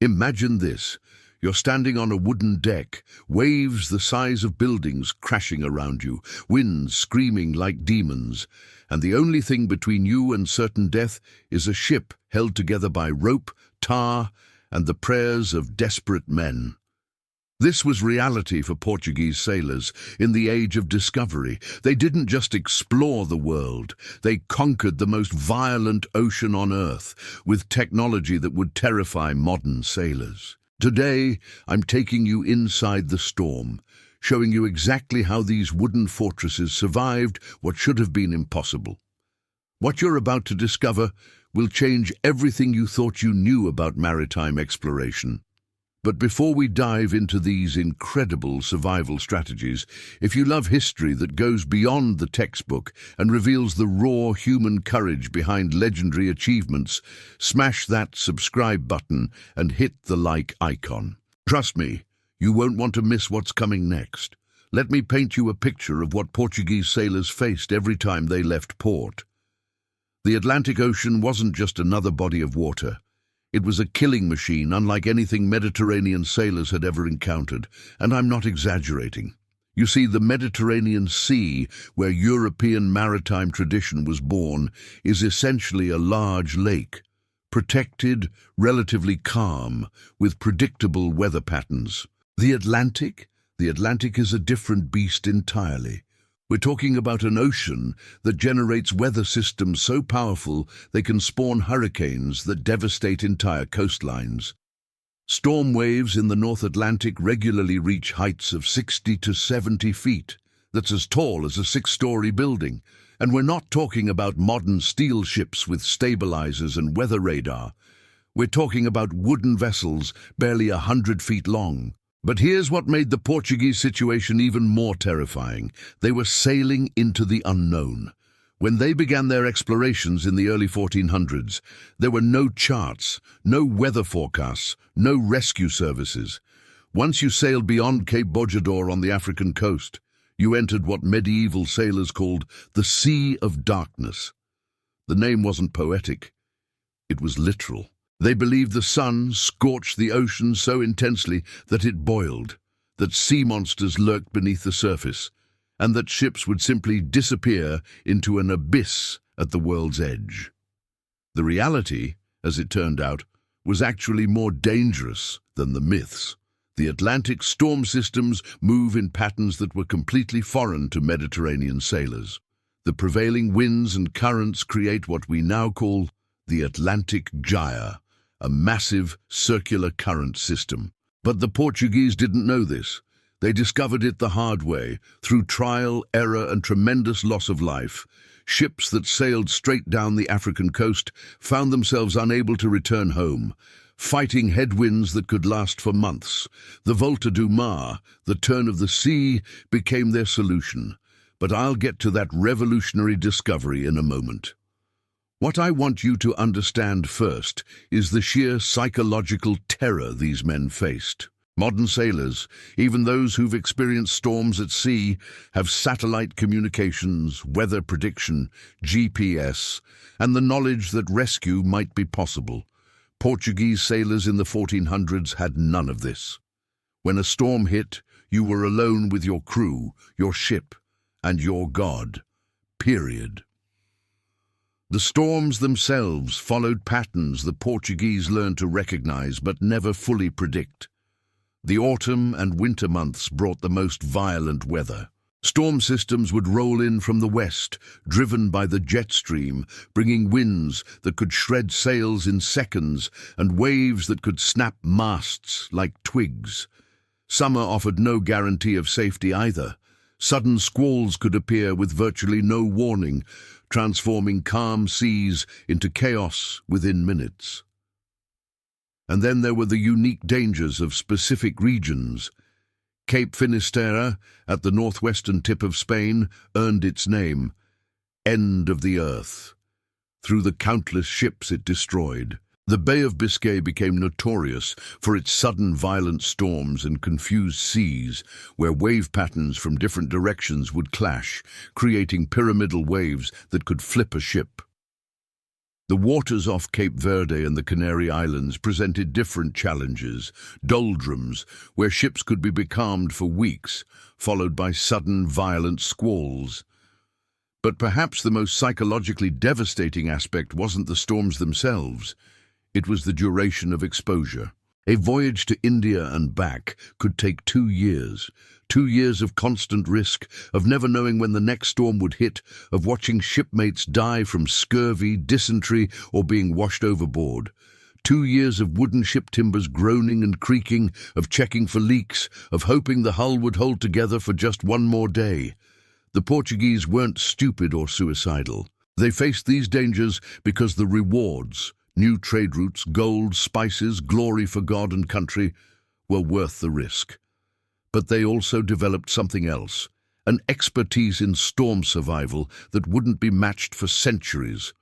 Imagine this. You're standing on a wooden deck, waves the size of buildings crashing around you, winds screaming like demons, and the only thing between you and certain death is a ship held together by rope, tar, and the prayers of desperate men. This was reality for Portuguese sailors in the age of discovery. They didn't just explore the world, they conquered the most violent ocean on Earth with technology that would terrify modern sailors. Today, I'm taking you inside the storm, showing you exactly how these wooden fortresses survived what should have been impossible. What you're about to discover will change everything you thought you knew about maritime exploration. But before we dive into these incredible survival strategies, if you love history that goes beyond the textbook and reveals the raw human courage behind legendary achievements, smash that subscribe button and hit the like icon. Trust me, you won't want to miss what's coming next. Let me paint you a picture of what Portuguese sailors faced every time they left port. The Atlantic Ocean wasn't just another body of water. It was a killing machine unlike anything Mediterranean sailors had ever encountered, and I'm not exaggerating. You see, the Mediterranean Sea, where European maritime tradition was born, is essentially a large lake, protected, relatively calm, with predictable weather patterns. The Atlantic? The Atlantic is a different beast entirely. We're talking about an ocean that generates weather systems so powerful they can spawn hurricanes that devastate entire coastlines. Storm waves in the North Atlantic regularly reach heights of 60 to 70 feet. That's as tall as a six-story building. And we're not talking about modern steel ships with stabilizers and weather radar. We're talking about wooden vessels barely 100 feet long. But here's what made the Portuguese situation even more terrifying. They were sailing into the unknown. When they began their explorations in the early 1400s, there were no charts, no weather forecasts, no rescue services. Once you sailed beyond Cape Bojador on the African coast, you entered what medieval sailors called the Sea of Darkness. The name wasn't poetic, it was literal. They believed the sun scorched the ocean so intensely that it boiled, that sea monsters lurked beneath the surface, and that ships would simply disappear into an abyss at the world's edge. The reality, as it turned out, was actually more dangerous than the myths. The Atlantic storm systems move in patterns that were completely foreign to Mediterranean sailors. The prevailing winds and currents create what we now call the Atlantic Gyre, a massive circular current system. But the Portuguese didn't know this. They discovered it the hard way, through trial, error, and tremendous loss of life. Ships that sailed straight down the African coast found themselves unable to return home, fighting headwinds that could last for months. The Volta do Mar, the turn of the sea, became their solution. But I'll get to that revolutionary discovery in a moment. What I want you to understand first is the sheer psychological terror these men faced. Modern sailors, even those who've experienced storms at sea, have satellite communications, weather prediction, GPS, and the knowledge that rescue might be possible. Portuguese sailors in the 1400s had none of this. When a storm hit, you were alone with your crew, your ship, and your God. Period. The storms themselves followed patterns the Portuguese learned to recognize but never fully predict. The autumn and winter months brought the most violent weather. Storm systems would roll in from the west, driven by the jet stream, bringing winds that could shred sails in seconds and waves that could snap masts like twigs. Summer offered no guarantee of safety either. Sudden squalls could appear with virtually no warning, transforming calm seas into chaos within minutes. And then there were the unique dangers of specific regions. Cape Finisterre, at the northwestern tip of Spain, earned its name, End of the Earth, through the countless ships it destroyed. The Bay of Biscay became notorious for its sudden violent storms and confused seas, where wave patterns from different directions would clash, creating pyramidal waves that could flip a ship. The waters off Cape Verde and the Canary Islands presented different challenges, doldrums, where ships could be becalmed for weeks, followed by sudden, violent squalls. But perhaps the most psychologically devastating aspect wasn't the storms themselves. It was the duration of exposure. A voyage to India and back could take 2 years. 2 years of constant risk, of never knowing when the next storm would hit, of watching shipmates die from scurvy, dysentery, or being washed overboard. 2 years of wooden ship timbers groaning and creaking, of checking for leaks, of hoping the hull would hold together for just one more day. The Portuguese weren't stupid or suicidal. They faced these dangers because the rewards, new trade routes, gold, spices, glory for God and country, were worth the risk. But they also developed something else, an expertise in storm survival that wouldn't be matched for centuries.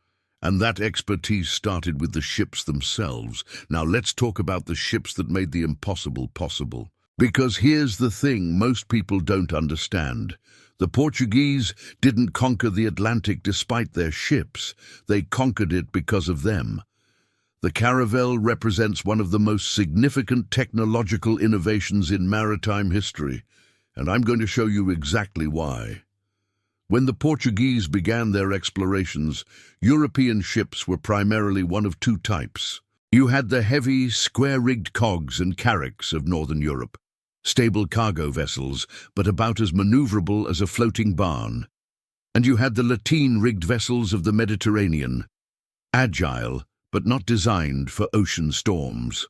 And that expertise started with the ships themselves. Now let's talk about the ships that made the impossible possible. Because here's the thing most people don't understand. The Portuguese didn't conquer the Atlantic despite their ships. They conquered it because of them. The caravel represents one of the most significant technological innovations in maritime history, and I'm going to show you exactly why. When the Portuguese began their explorations, European ships were primarily one of two types. You had the heavy, square-rigged cogs and carracks of northern Europe, stable cargo vessels, but about as maneuverable as a floating barn. And you had the lateen-rigged vessels of the Mediterranean, agile, but not designed for ocean storms.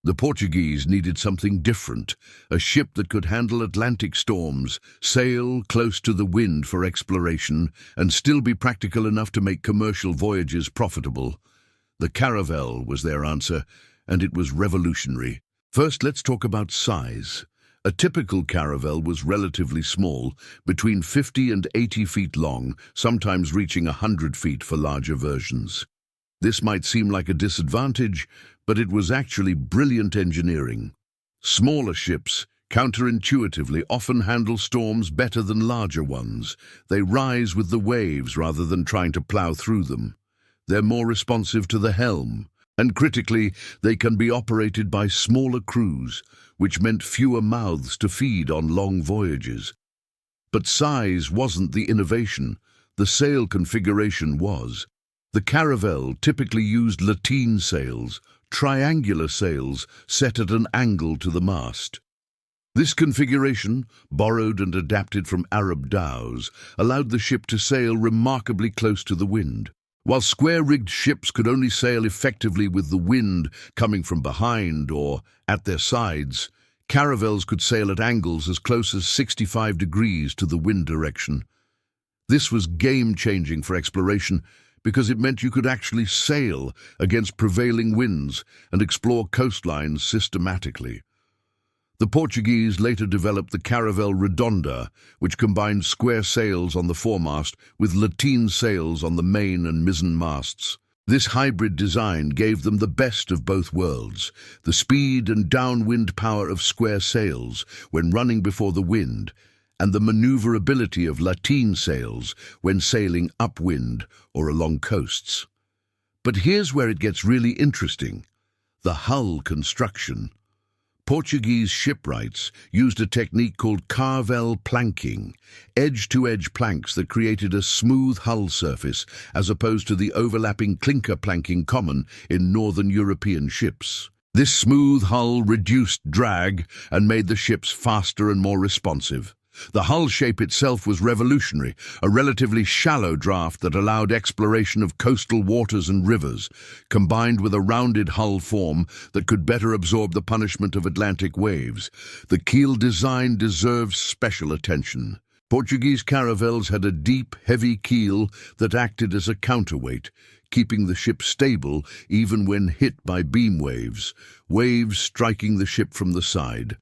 The Portuguese needed something different, a ship that could handle Atlantic storms, sail close to the wind for exploration, and still be practical enough to make commercial voyages profitable. The caravel was their answer, and it was revolutionary. First, let's talk about size. A typical caravel was relatively small, between 50 and 80 feet long, sometimes reaching 100 feet for larger versions. This might seem like a disadvantage, but it was actually brilliant engineering. Smaller ships, counterintuitively, often handle storms better than larger ones. They rise with the waves rather than trying to plow through them. They're more responsive to the helm, and critically, they can be operated by smaller crews, which meant fewer mouths to feed on long voyages. But size wasn't the innovation. The sail configuration was. The caravel typically used lateen sails, triangular sails set at an angle to the mast. This configuration, borrowed and adapted from Arab dhows, allowed the ship to sail remarkably close to the wind. While square-rigged ships could only sail effectively with the wind coming from behind or at their sides, caravels could sail at angles as close as 65 degrees to the wind direction. This was game-changing for exploration, because it meant you could actually sail against prevailing winds and explore coastlines systematically. The Portuguese later developed the caravel redonda, which combined square sails on the foremast with lateen sails on the main and mizzen masts. This hybrid design gave them the best of both worlds, the speed and downwind power of square sails when running before the wind, and the maneuverability of lateen sails when sailing upwind or along coasts. But here's where it gets really interesting: the hull construction. Portuguese shipwrights used a technique called carvel planking, edge-to-edge planks that created a smooth hull surface as opposed to the overlapping clinker planking common in northern European ships. This smooth hull reduced drag and made the ships faster and more responsive. The hull shape itself was revolutionary, a relatively shallow draft that allowed exploration of coastal waters and rivers, combined with a rounded hull form that could better absorb the punishment of Atlantic waves. The keel design deserves special attention. Portuguese caravels had a deep, heavy keel that acted as a counterweight, keeping the ship stable even when hit by beam waves striking the ship from the side.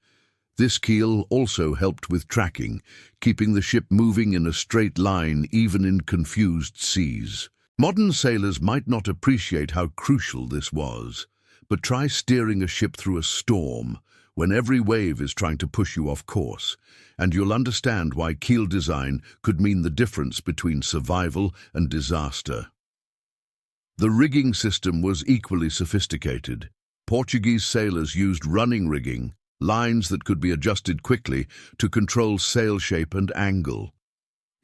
This keel also helped with tracking, keeping the ship moving in a straight line even in confused seas. Modern sailors might not appreciate how crucial this was, but try steering a ship through a storm when every wave is trying to push you off course, and you'll understand why keel design could mean the difference between survival and disaster. The rigging system was equally sophisticated. Portuguese sailors used running rigging, lines that could be adjusted quickly to control sail shape and angle.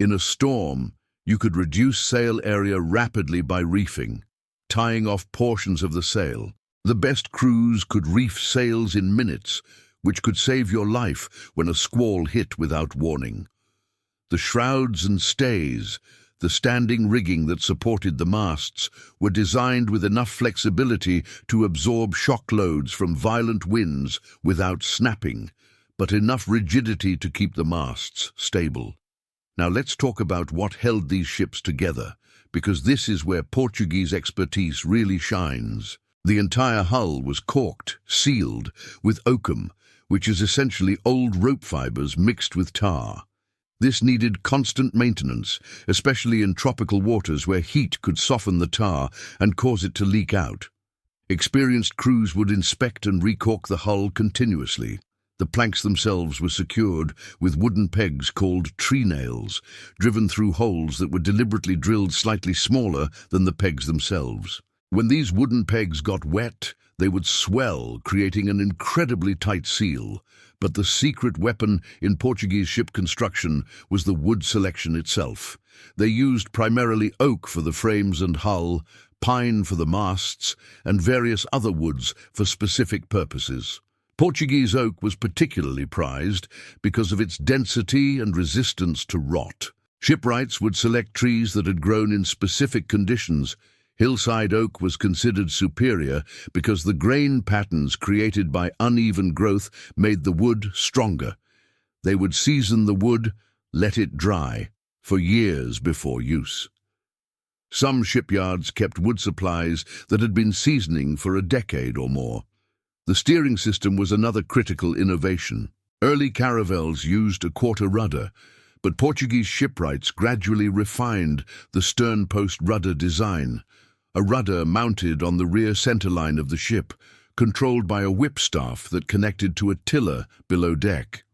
In a storm, you could reduce sail area rapidly by reefing, tying off portions of the sail. The best crews could reef sails in minutes, which could save your life when a squall hit without warning. The shrouds and stays, the standing rigging that supported the masts, were designed with enough flexibility to absorb shock loads from violent winds without snapping, but enough rigidity to keep the masts stable. Now let's talk about what held these ships together, because this is where Portuguese expertise really shines. The entire hull was caulked, sealed, with oakum, which is essentially old rope fibers mixed with tar. This needed constant maintenance, especially in tropical waters where heat could soften the tar and cause it to leak out. Experienced crews would inspect and recaulk the hull continuously. The planks themselves were secured with wooden pegs called tree nails, driven through holes that were deliberately drilled slightly smaller than the pegs themselves. When these wooden pegs got wet, they would swell, creating an incredibly tight seal. But the secret weapon in Portuguese ship construction was the wood selection itself. They used primarily oak for the frames and hull, pine for the masts, and various other woods for specific purposes. Portuguese oak was particularly prized because of its density and resistance to rot. Shipwrights would select trees that had grown in specific conditions. Hillside oak was considered superior because the grain patterns created by uneven growth made the wood stronger. They would season the wood, let it dry, for years before use. Some shipyards kept wood supplies that had been seasoning for a decade or more. The steering system was another critical innovation. Early caravels used a quarter rudder, but Portuguese shipwrights gradually refined the stern post rudder design. A rudder mounted on the rear centerline of the ship, controlled by a whipstaff that connected to a tiller below deck.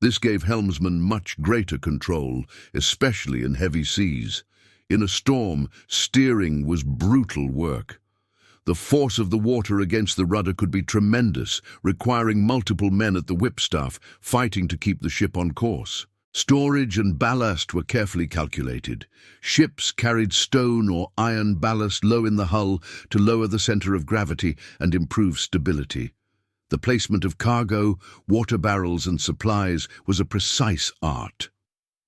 This gave helmsmen much greater control, especially in heavy seas. In a storm, steering was brutal work. The force of the water against the rudder could be tremendous, requiring multiple men at the whipstaff fighting to keep the ship on course. Storage and ballast were carefully calculated. Ships carried stone or iron ballast low in the hull to lower the center of gravity and improve stability. The placement of cargo, water barrels and supplies was a precise art.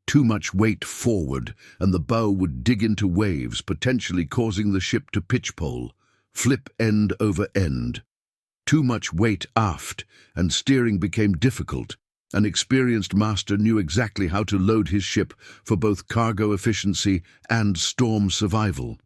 Too much weight forward and the bow would dig into waves, potentially causing the ship to pitchpole, flip end over end. Too much weight aft and steering became difficult. An experienced master knew exactly how to load his ship for both cargo efficiency and storm survival.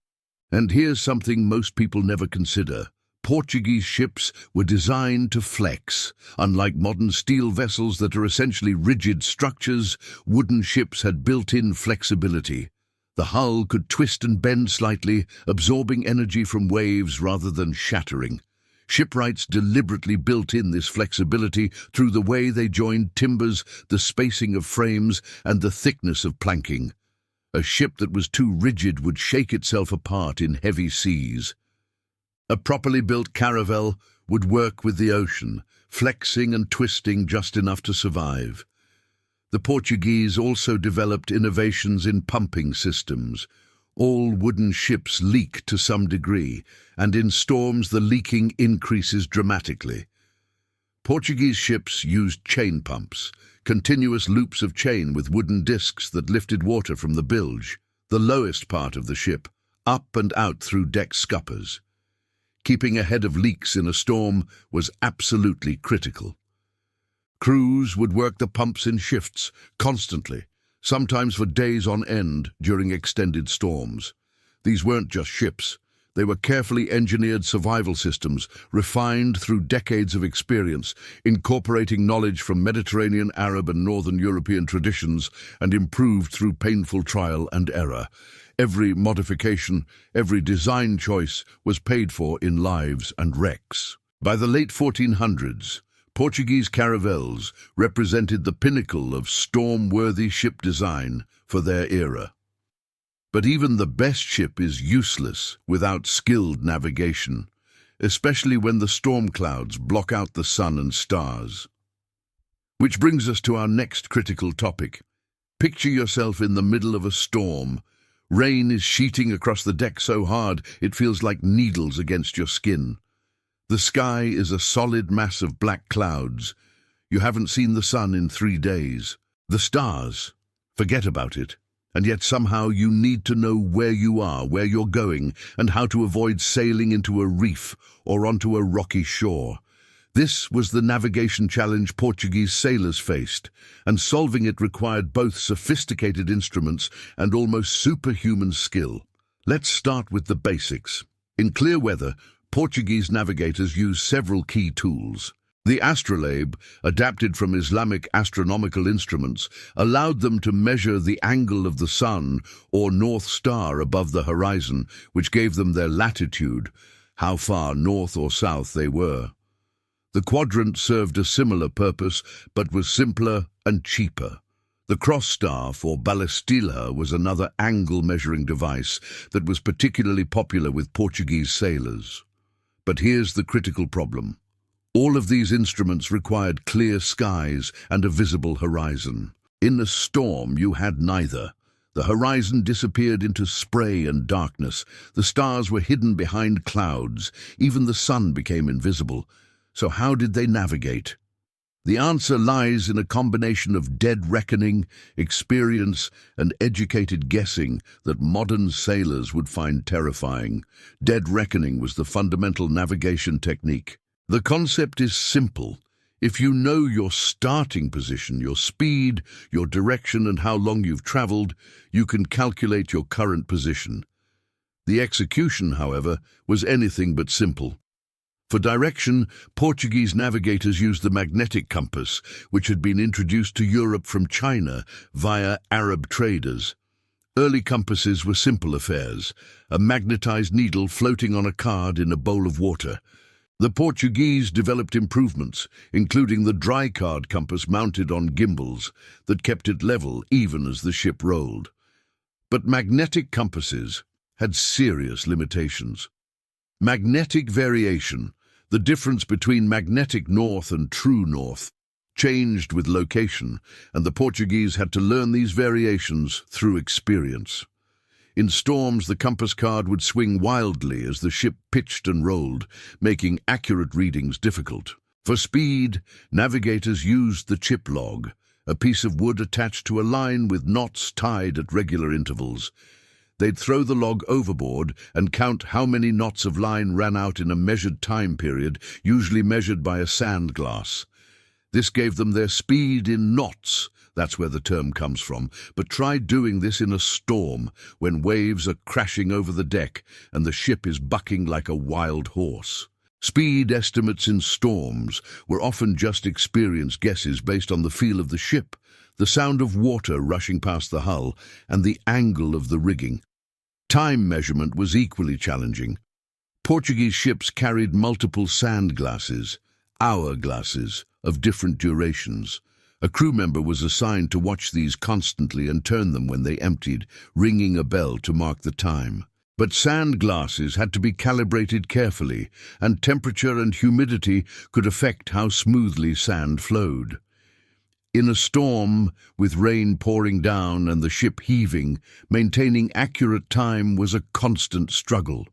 And here's something most people never consider. Portuguese ships were designed to flex. Unlike modern steel vessels that are essentially rigid structures, wooden ships had built-in flexibility. The hull could twist and bend slightly, absorbing energy from waves rather than shattering. Shipwrights deliberately built in this flexibility through the way they joined timbers, the spacing of frames, and the thickness of planking. A ship that was too rigid would shake itself apart in heavy seas. A properly built caravel would work with the ocean, flexing and twisting just enough to survive. The Portuguese also developed innovations in pumping systems. All wooden ships leak to some degree, and in storms the leaking increases dramatically. Portuguese ships used chain pumps, continuous loops of chain with wooden discs that lifted water from the bilge, the lowest part of the ship, up and out through deck scuppers. Keeping ahead of leaks in a storm was absolutely critical. Crews would work the pumps in shifts, constantly, sometimes for days on end during extended storms. These weren't just ships. They were carefully engineered survival systems, refined through decades of experience, incorporating knowledge from Mediterranean, Arab, and Northern European traditions, and improved through painful trial and error. Every modification, every design choice was paid for in lives and wrecks. By the late 1400s, Portuguese caravels represented the pinnacle of storm-worthy ship design for their era. But even the best ship is useless without skilled navigation, especially when the storm clouds block out the sun and stars. Which brings us to our next critical topic. Picture yourself in the middle of a storm. Rain is sheeting across the deck so hard it feels like needles against your skin. The sky is a solid mass of black clouds. You haven't seen the sun in 3 days. The stars, forget about it. And yet somehow you need to know where you are, where you're going, and how to avoid sailing into a reef or onto a rocky shore. This was the navigation challenge Portuguese sailors faced, and solving it required both sophisticated instruments and almost superhuman skill. Let's start with the basics. In clear weather, Portuguese navigators used several key tools. The astrolabe, adapted from Islamic astronomical instruments, allowed them to measure the angle of the sun or North Star above the horizon, which gave them their latitude, how far north or south they were. The quadrant served a similar purpose, but was simpler and cheaper. The cross staff, or ballestilla, was another angle-measuring device that was particularly popular with Portuguese sailors. But here's the critical problem. All of these instruments required clear skies and a visible horizon. In a storm, you had neither. The horizon disappeared into spray and darkness. The stars were hidden behind clouds. Even the sun became invisible. So how did they navigate? The answer lies in a combination of dead reckoning, experience, and educated guessing that modern sailors would find terrifying. Dead reckoning was the fundamental navigation technique. The concept is simple. If you know your starting position, your speed, your direction, and how long you've traveled, you can calculate your current position. The execution, however, was anything but simple. For direction, Portuguese navigators used the magnetic compass, which had been introduced to Europe from China via Arab traders. Early compasses were simple affairs, a magnetized needle floating on a card in a bowl of water. The Portuguese developed improvements, including the dry card compass mounted on gimbals that kept it level even as the ship rolled. But magnetic compasses had serious limitations. Magnetic variation, the difference between magnetic north and true north, changed with location, and the Portuguese had to learn these variations through experience. In storms, the compass card would swing wildly as the ship pitched and rolled, making accurate readings difficult. For speed, navigators used the chip log, a piece of wood attached to a line with knots tied at regular intervals. They'd throw the log overboard and count how many knots of line ran out in a measured time period, usually measured by a sand glass. This gave them their speed in knots. That's where the term comes from. But try doing this in a storm, when waves are crashing over the deck and the ship is bucking like a wild horse. Speed estimates in storms were often just experienced guesses based on the feel of the ship, the sound of water rushing past the hull, and the angle of the rigging. Time measurement was equally challenging. Portuguese ships carried multiple sand glasses, hourglasses, of different durations. A crew member was assigned to watch these constantly and turn them when they emptied, ringing a bell to mark the time. But sand glasses had to be calibrated carefully, and temperature and humidity could affect how smoothly sand flowed. In a storm, with rain pouring down and the ship heaving, maintaining accurate time was a constant struggle.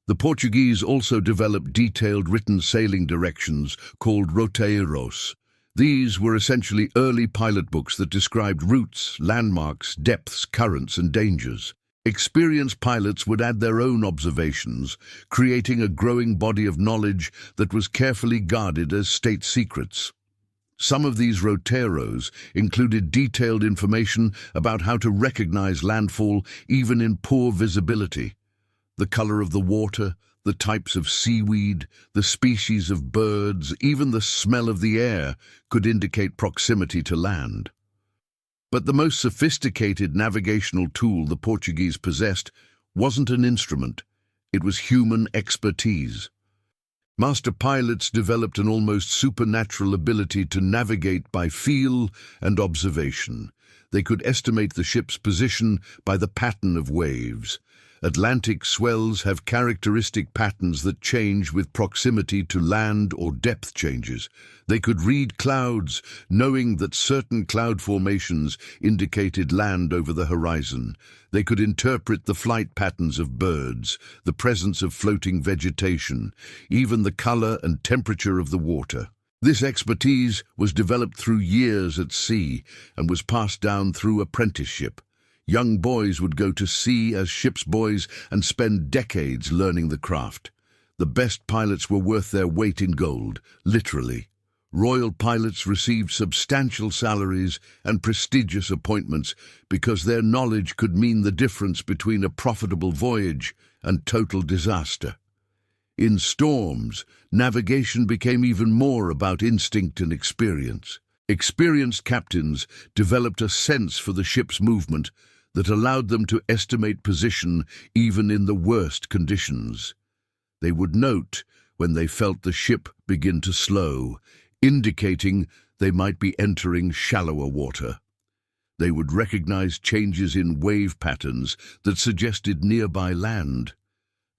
The Portuguese also developed detailed written sailing directions called roteiros. These were essentially early pilot books that described routes, landmarks, depths, currents, and dangers. Experienced pilots would add their own observations, creating a growing body of knowledge that was carefully guarded as state secrets. Some of these roteiros included detailed information about how to recognize landfall even in poor visibility. The color of the water, the types of seaweed, the species of birds, even the smell of the air could indicate proximity to land. But the most sophisticated navigational tool the Portuguese possessed wasn't an instrument, it was human expertise. Master pilots developed an almost supernatural ability to navigate by feel and observation. They could estimate the ship's position by the pattern of waves. Atlantic swells have characteristic patterns that change with proximity to land or depth changes. They could read clouds, knowing that certain cloud formations indicated land over the horizon. They could interpret the flight patterns of birds, the presence of floating vegetation, even the color and temperature of the water. This expertise was developed through years at sea and was passed down through apprenticeship. Young boys would go to sea as ship's boys and spend decades learning the craft. The best pilots were worth their weight in gold, literally. Royal pilots received substantial salaries and prestigious appointments because their knowledge could mean the difference between a profitable voyage and total disaster. In storms, navigation became even more about instinct and experience. Experienced captains developed a sense for the ship's movement that allowed them to estimate position even in the worst conditions. They would note when they felt the ship begin to slow, indicating they might be entering shallower water. They would recognize changes in wave patterns that suggested nearby land.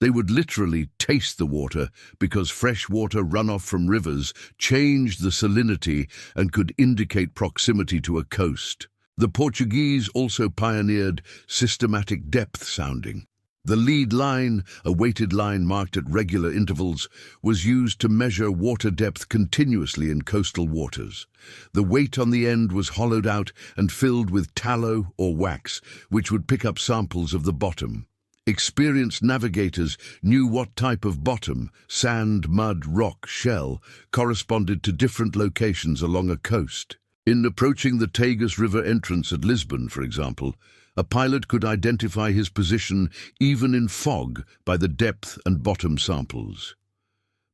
They would literally taste the water because fresh water runoff from rivers changed the salinity and could indicate proximity to a coast. The Portuguese also pioneered systematic depth sounding. The lead line, a weighted line marked at regular intervals, was used to measure water depth continuously in coastal waters. The weight on the end was hollowed out and filled with tallow or wax, which would pick up samples of the bottom. Experienced navigators knew what type of bottom, sand, mud, rock, shell, corresponded to different locations along a coast. In approaching the Tagus River entrance at Lisbon, for example, a pilot could identify his position even in fog by the depth and bottom samples.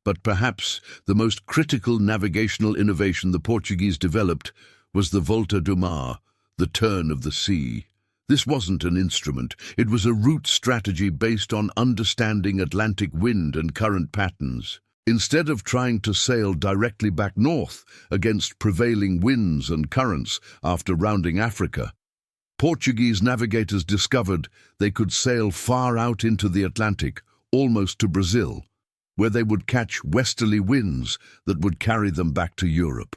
But perhaps the most critical navigational innovation the Portuguese developed was the volta do mar, the turn of the sea. This wasn't an instrument, it was a route strategy based on understanding Atlantic wind and current patterns. Instead of trying to sail directly back north against prevailing winds and currents after rounding Africa, Portuguese navigators discovered they could sail far out into the Atlantic, almost to Brazil, where they would catch westerly winds that would carry them back to Europe.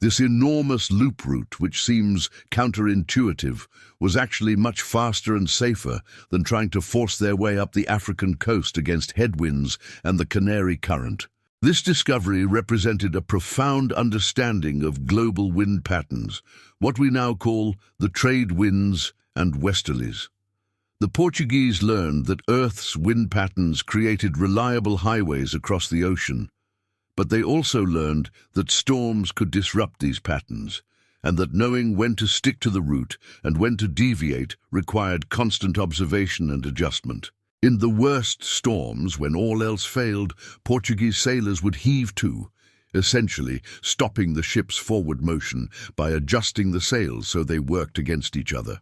This enormous loop route, which seems counterintuitive, was actually much faster and safer than trying to force their way up the African coast against headwinds and the Canary Current. This discovery represented a profound understanding of global wind patterns, what we now call the trade winds and westerlies. The Portuguese learned that Earth's wind patterns created reliable highways across the ocean, but they also learned that storms could disrupt these patterns, and that knowing when to stick to the route and when to deviate required constant observation and adjustment. In the worst storms, when all else failed, Portuguese sailors would heave to, essentially stopping the ship's forward motion by adjusting the sails so they worked against each other.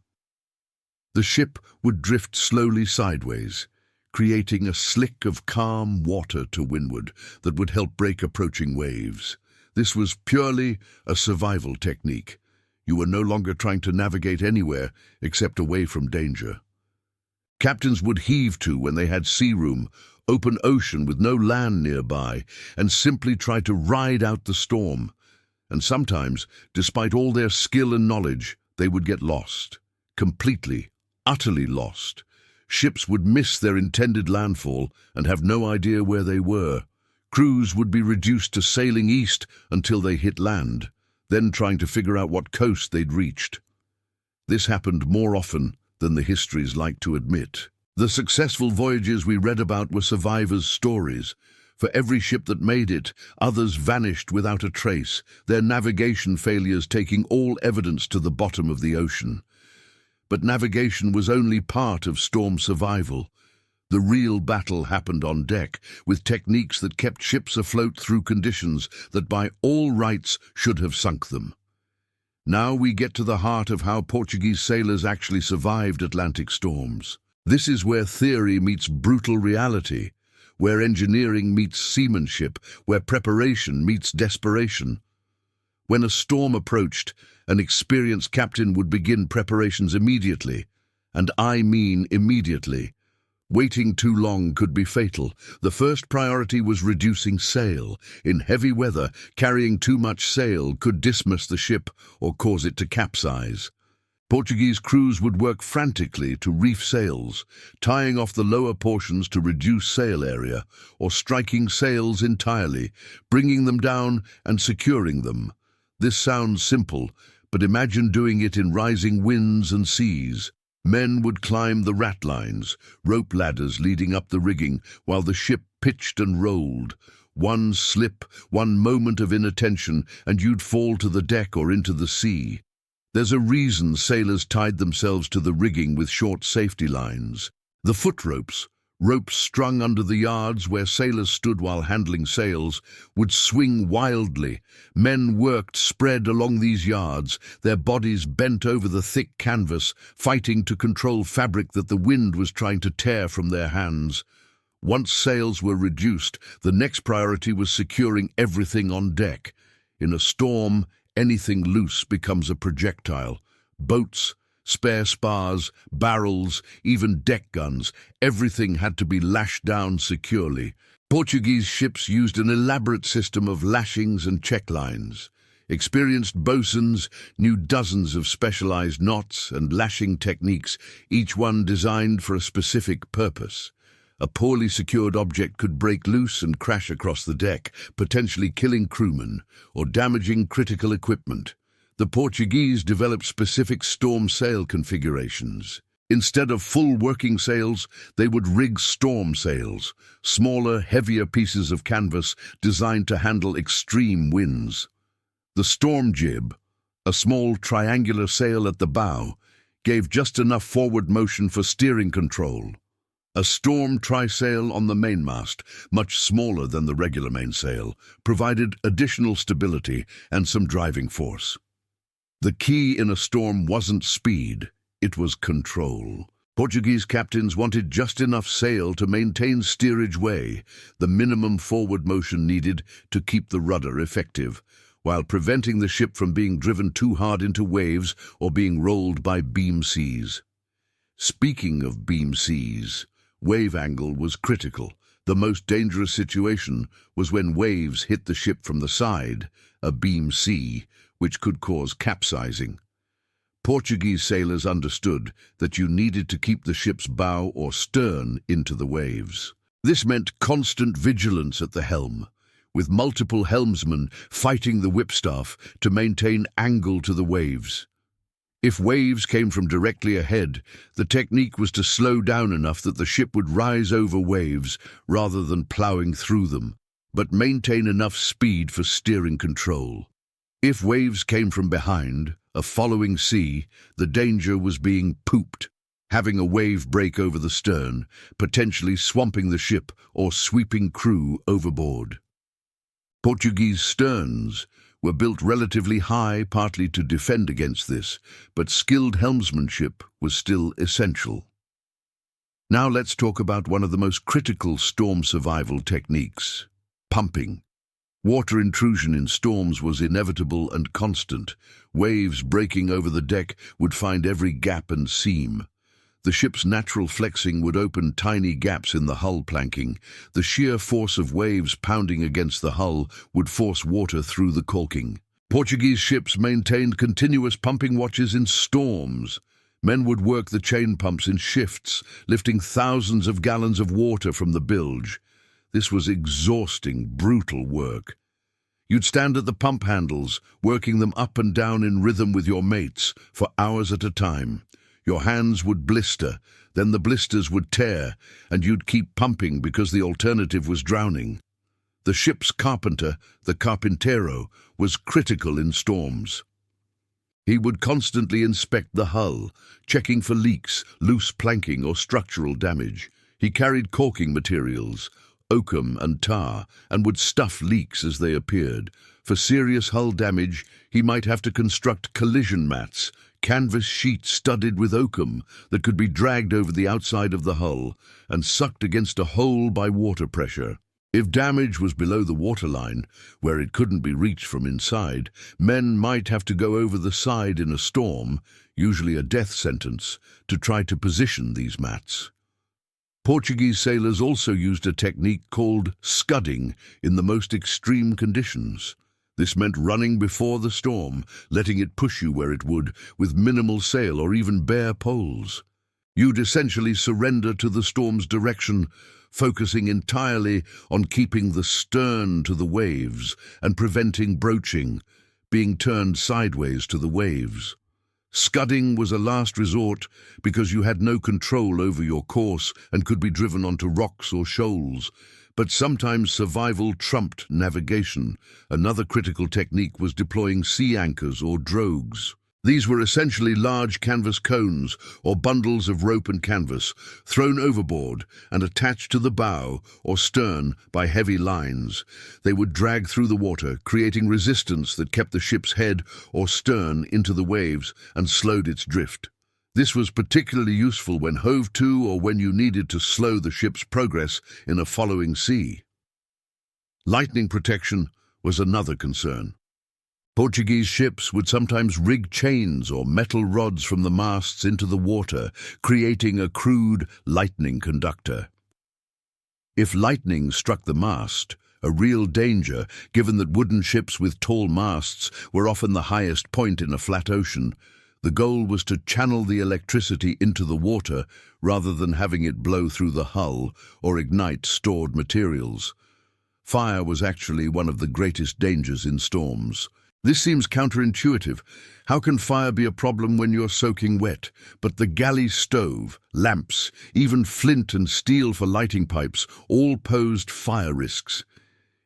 The ship would drift slowly sideways, creating a slick of calm water to windward that would help break approaching waves. This was purely a survival technique. You were no longer trying to navigate anywhere except away from danger. Captains would heave to when they had sea room, open ocean with no land nearby, and simply try to ride out the storm. And sometimes, despite all their skill and knowledge, they would get lost. Completely, utterly lost. Ships would miss their intended landfall and have no idea where they were. Crews would be reduced to sailing east until they hit land, then trying to figure out what coast they'd reached. This happened more often than the histories like to admit. The successful voyages we read about were survivors' stories. For every ship that made it, others vanished without a trace, their navigation failures taking all evidence to the bottom of the ocean. But navigation was only part of storm survival. The real battle happened on deck, with techniques that kept ships afloat through conditions that by all rights should have sunk them. Now we get to the heart of how Portuguese sailors actually survived Atlantic storms. This is where theory meets brutal reality, where engineering meets seamanship, where preparation meets desperation. When a storm approached, an experienced captain would begin preparations immediately, and I mean immediately. Waiting too long could be fatal. The first priority was reducing sail. In heavy weather, carrying too much sail could dismiss the ship or cause it to capsize. Portuguese crews would work frantically to reef sails, tying off the lower portions to reduce sail area, or striking sails entirely, bringing them down and securing them. This sounds simple, but imagine doing it in rising winds and seas. Men would climb the ratlines, rope ladders leading up the rigging, while the ship pitched and rolled. One slip, one moment of inattention, and you'd fall to the deck or into the sea. There's a reason sailors tied themselves to the rigging with short safety lines. The foot ropes, ropes strung under the yards where sailors stood while handling sails, would swing wildly. Men worked spread along these yards, their bodies bent over the thick canvas, fighting to control fabric that the wind was trying to tear from their hands. Once sails were reduced, the next priority was securing everything on deck. In a storm, anything loose becomes a projectile. Boats, spare spars, barrels, even deck guns, everything had to be lashed down securely. Portuguese ships used an elaborate system of lashings and check lines. Experienced bosuns knew dozens of specialized knots and lashing techniques, each one designed for a specific purpose. A poorly secured object could break loose and crash across the deck, potentially killing crewmen or damaging critical equipment. The Portuguese developed specific storm sail configurations. Instead of full working sails, they would rig storm sails, smaller, heavier pieces of canvas designed to handle extreme winds. The storm jib, a small triangular sail at the bow, gave just enough forward motion for steering control. A storm trysail on the mainmast, much smaller than the regular mainsail, provided additional stability and some driving force. The key in a storm wasn't speed, it was control. Portuguese captains wanted just enough sail to maintain steerage way, the minimum forward motion needed to keep the rudder effective, while preventing the ship from being driven too hard into waves or being rolled by beam seas. Speaking of beam seas, wave angle was critical. The most dangerous situation was when waves hit the ship from the side, a beam sea, which could cause capsizing. Portuguese sailors understood that you needed to keep the ship's bow or stern into the waves. This meant constant vigilance at the helm, with multiple helmsmen fighting the whipstaff to maintain angle to the waves. If waves came from directly ahead, the technique was to slow down enough that the ship would rise over waves rather than ploughing through them, but maintain enough speed for steering control. If waves came from behind, a following sea, the danger was being pooped, having a wave break over the stern, potentially swamping the ship or sweeping crew overboard. Portuguese sterns were built relatively high, partly to defend against this, but skilled helmsmanship was still essential. Now let's talk about one of the most critical storm survival techniques: pumping. Water intrusion in storms was inevitable and constant. Waves breaking over the deck would find every gap and seam. The ship's natural flexing would open tiny gaps in the hull planking. The sheer force of waves pounding against the hull would force water through the caulking. Portuguese ships maintained continuous pumping watches in storms. Men would work the chain pumps in shifts, lifting thousands of gallons of water from the bilge. This was exhausting, brutal work. You'd stand at the pump handles, working them up and down in rhythm with your mates for hours at a time. Your hands would blister, then the blisters would tear, and you'd keep pumping because the alternative was drowning. The ship's carpenter, the carpintero, was critical in storms. He would constantly inspect the hull, checking for leaks, loose planking, or structural damage. He carried caulking materials, oakum and tar, and would stuff leaks as they appeared. For serious hull damage, he might have to construct collision mats, canvas sheets studded with oakum that could be dragged over the outside of the hull and sucked against a hole by water pressure. If damage was below the waterline, where it couldn't be reached from inside, men might have to go over the side in a storm, usually a death sentence, to try to position these mats. Portuguese sailors also used a technique called scudding in the most extreme conditions. This meant running before the storm, letting it push you where it would, with minimal sail or even bare poles. You'd essentially surrender to the storm's direction, focusing entirely on keeping the stern to the waves and preventing broaching, being turned sideways to the waves. Scudding was a last resort because you had no control over your course and could be driven onto rocks or shoals. But sometimes survival trumped navigation. Another critical technique was deploying sea anchors or drogues. These were essentially large canvas cones or bundles of rope and canvas thrown overboard and attached to the bow or stern by heavy lines. They would drag through the water, creating resistance that kept the ship's head or stern into the waves and slowed its drift. This was particularly useful when hove to or when you needed to slow the ship's progress in a following sea. Lightning protection was another concern. Portuguese ships would sometimes rig chains or metal rods from the masts into the water, creating a crude lightning conductor. If lightning struck the mast, a real danger, given that wooden ships with tall masts were often the highest point in a flat ocean, the goal was to channel the electricity into the water rather than having it blow through the hull or ignite stored materials. Fire was actually one of the greatest dangers in storms. This seems counterintuitive. How can fire be a problem when you're soaking wet? But the galley stove, lamps, even flint and steel for lighting pipes all posed fire risks.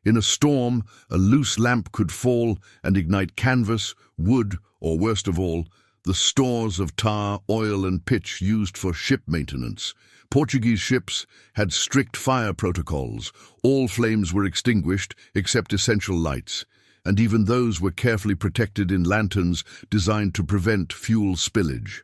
In a storm, a loose lamp could fall and ignite canvas, wood, or worst of all, the stores of tar, oil and pitch used for ship maintenance. Portuguese ships had strict fire protocols. All flames were extinguished except essential lights, and even those were carefully protected in lanterns designed to prevent fuel spillage.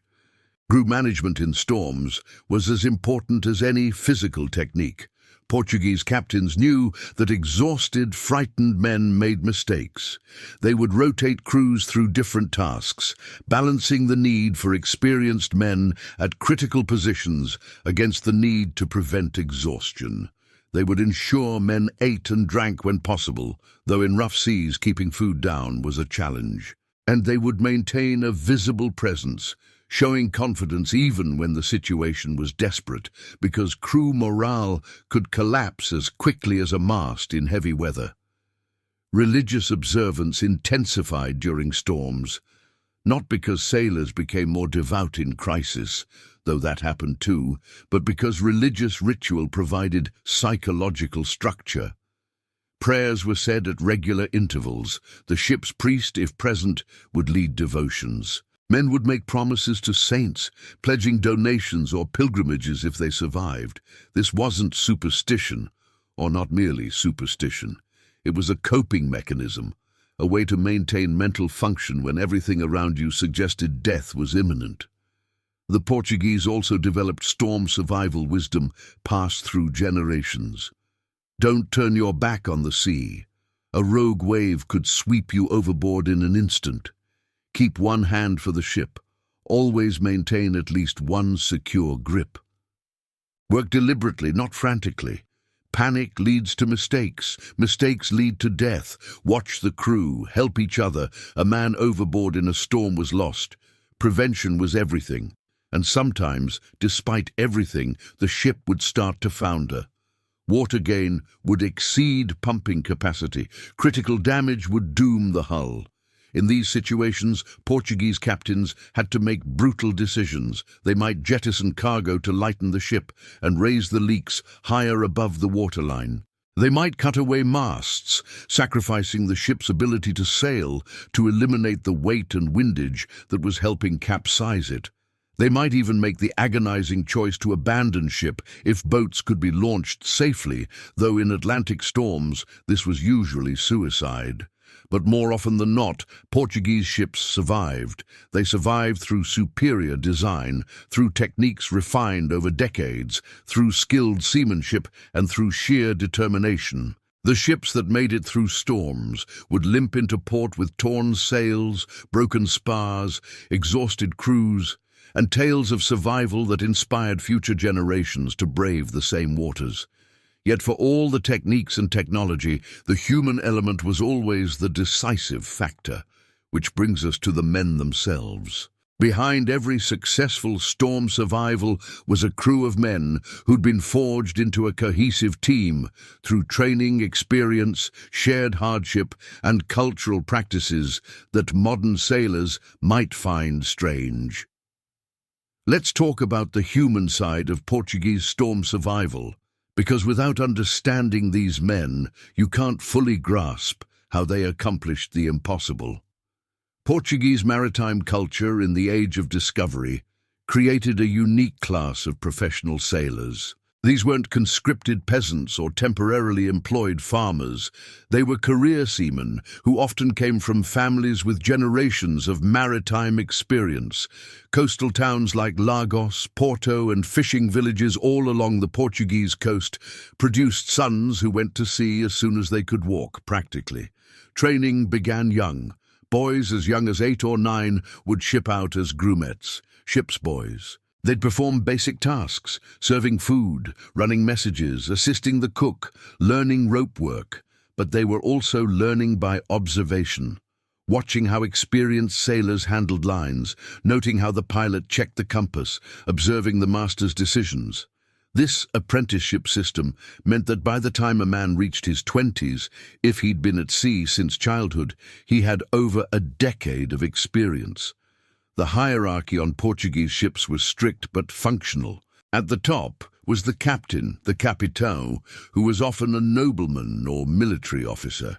Crew management in storms was as important as any physical technique. Portuguese captains knew that exhausted, frightened men made mistakes. They would rotate crews through different tasks, balancing the need for experienced men at critical positions against the need to prevent exhaustion. They would ensure men ate and drank when possible, though in rough seas keeping food down was a challenge. And they would maintain a visible presence, showing confidence even when the situation was desperate, because crew morale could collapse as quickly as a mast in heavy weather. Religious observance intensified during storms, not because sailors became more devout in crisis, though that happened too, but because religious ritual provided psychological structure. Prayers were said at regular intervals. The ship's priest, if present, would lead devotions. Men would make promises to saints, pledging donations or pilgrimages if they survived. This wasn't superstition, or not merely superstition. It was a coping mechanism, a way to maintain mental function when everything around you suggested death was imminent. The Portuguese also developed storm survival wisdom passed through generations. Don't turn your back on the sea. A rogue wave could sweep you overboard in an instant. Keep one hand for the ship. Always maintain at least one secure grip. Work deliberately, not frantically. Panic leads to mistakes. Mistakes lead to death. Watch the crew. Help each other. A man overboard in a storm was lost. Prevention was everything. And sometimes, despite everything, the ship would start to founder. Water gain would exceed pumping capacity. Critical damage would doom the hull. In these situations, Portuguese captains had to make brutal decisions. They might jettison cargo to lighten the ship and raise the leaks higher above the waterline. They might cut away masts, sacrificing the ship's ability to sail to eliminate the weight and windage that was helping capsize it. They might even make the agonizing choice to abandon ship if boats could be launched safely, though in Atlantic storms this was usually suicide. But more often than not, Portuguese ships survived. They survived through superior design, through techniques refined over decades, through skilled seamanship, and through sheer determination. The ships that made it through storms would limp into port with torn sails, broken spars, exhausted crews, and tales of survival that inspired future generations to brave the same waters. Yet for all the techniques and technology, the human element was always the decisive factor, which brings us to the men themselves. Behind every successful storm survival was a crew of men who'd been forged into a cohesive team through training, experience, shared hardship, and cultural practices that modern sailors might find strange. Let's talk about the human side of Portuguese storm survival, because without understanding these men, you can't fully grasp how they accomplished the impossible. Portuguese maritime culture in the age of discovery created a unique class of professional sailors. These weren't conscripted peasants or temporarily employed farmers. They were career seamen who often came from families with generations of maritime experience. Coastal towns like Lagos, Porto, and fishing villages all along the Portuguese coast produced sons who went to sea as soon as they could walk, practically. Training began young. Boys as young as 8 or 9 would ship out as grumettes, ship's boys. They'd perform basic tasks, serving food, running messages, assisting the cook, learning rope work. But they were also learning by observation, watching how experienced sailors handled lines, noting how the pilot checked the compass, observing the master's decisions. This apprenticeship system meant that by the time a man reached his 20s, if he'd been at sea since childhood, he had over a decade of experience. The hierarchy on Portuguese ships was strict but functional. At the top was the captain, the capitão, who was often a nobleman or military officer.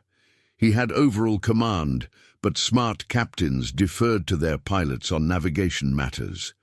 He had overall command, but smart captains deferred to their pilots on navigation matters.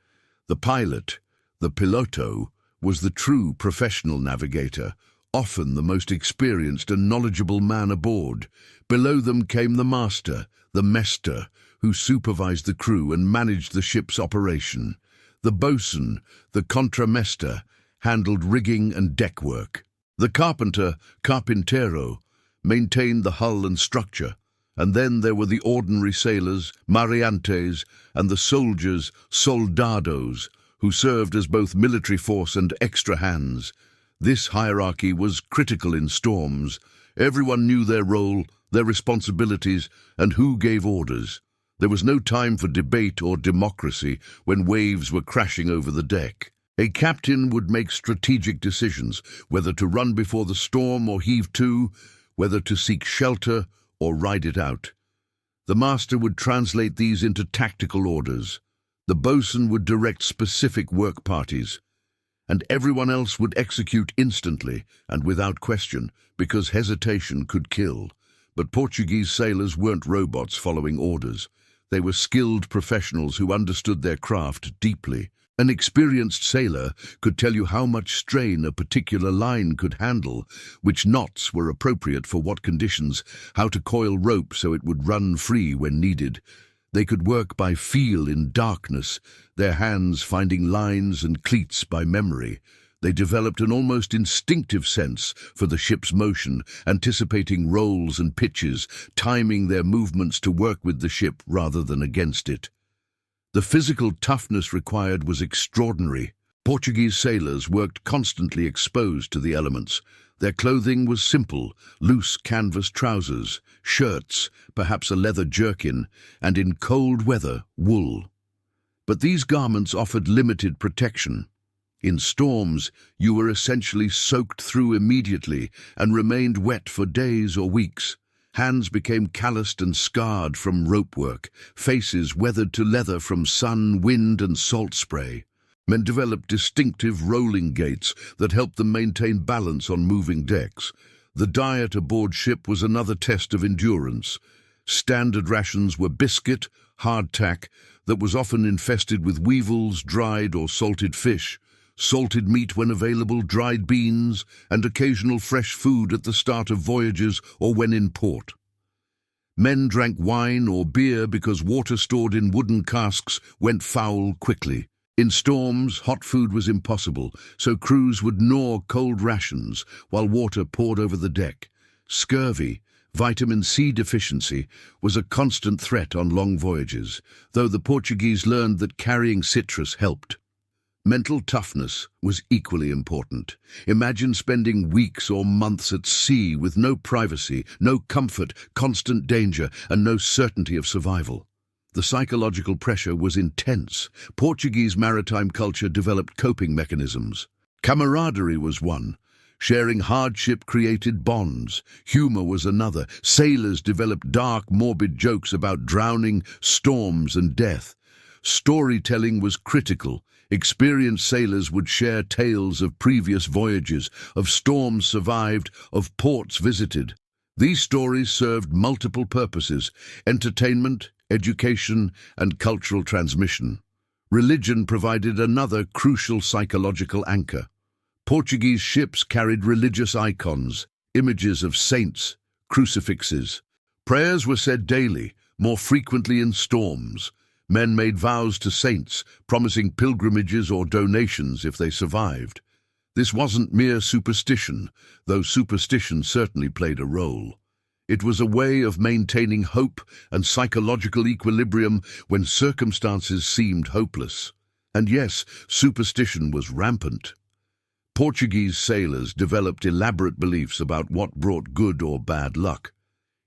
The pilot, the piloto, was the true professional navigator, often the most experienced and knowledgeable man aboard. Below them came the master, the mestre, who supervised the crew and managed the ship's operation. The boatswain, the contramestre, handled rigging and deck work. The carpenter, carpintero, maintained the hull and structure. And then there were the ordinary sailors, mariantes, and the soldiers, soldados, who served as both military force and extra hands. This hierarchy was critical in storms. Everyone knew their role, their responsibilities, and who gave orders. There was no time for debate or democracy when waves were crashing over the deck. A captain would make strategic decisions, whether to run before the storm or heave to, whether to seek shelter or ride it out. The master would translate these into tactical orders. The boatswain would direct specific work parties, and everyone else would execute instantly and without question, because hesitation could kill. But Portuguese sailors weren't robots following orders. They were skilled professionals who understood their craft deeply. An experienced sailor could tell you how much strain a particular line could handle, which knots were appropriate for what conditions, how to coil rope so it would run free when needed. They could work by feel in darkness, their hands finding lines and cleats by memory. They developed an almost instinctive sense for the ship's motion, anticipating rolls and pitches, timing their movements to work with the ship rather than against it. The physical toughness required was extraordinary. Portuguese sailors worked constantly exposed to the elements. Their clothing was simple, loose canvas trousers, shirts, perhaps a leather jerkin, and in cold weather, wool. But these garments offered limited protection. In storms, you were essentially soaked through immediately and remained wet for days or weeks. Hands became calloused and scarred from rope work, faces weathered to leather from sun, wind, and salt spray. Men developed distinctive rolling gaits that helped them maintain balance on moving decks. The diet aboard ship was another test of endurance. Standard rations were biscuit, hardtack, that was often infested with weevils, dried or salted fish, salted meat when available, dried beans, and occasional fresh food at the start of voyages or when in port. Men drank wine or beer because water stored in wooden casks went foul quickly. In storms, hot food was impossible, so crews would gnaw cold rations while water poured over the deck. Scurvy, vitamin C deficiency, was a constant threat on long voyages, though the Portuguese learned that carrying citrus helped. Mental toughness was equally important. Imagine spending weeks or months at sea with no privacy, no comfort, constant danger, and no certainty of survival. The psychological pressure was intense. Portuguese maritime culture developed coping mechanisms. Camaraderie was one. Sharing hardship created bonds. Humor was another. Sailors developed dark, morbid jokes about drowning, storms, and death. Storytelling was critical. Experienced sailors would share tales of previous voyages, of storms survived, of ports visited. These stories served multiple purposes: entertainment, education, and cultural transmission. Religion provided another crucial psychological anchor. Portuguese ships carried religious icons, images of saints, crucifixes. Prayers were said daily, more frequently in storms. Men made vows to saints, promising pilgrimages or donations if they survived. This wasn't mere superstition, though superstition certainly played a role. It was a way of maintaining hope and psychological equilibrium when circumstances seemed hopeless. And yes, superstition was rampant. Portuguese sailors developed elaborate beliefs about what brought good or bad luck.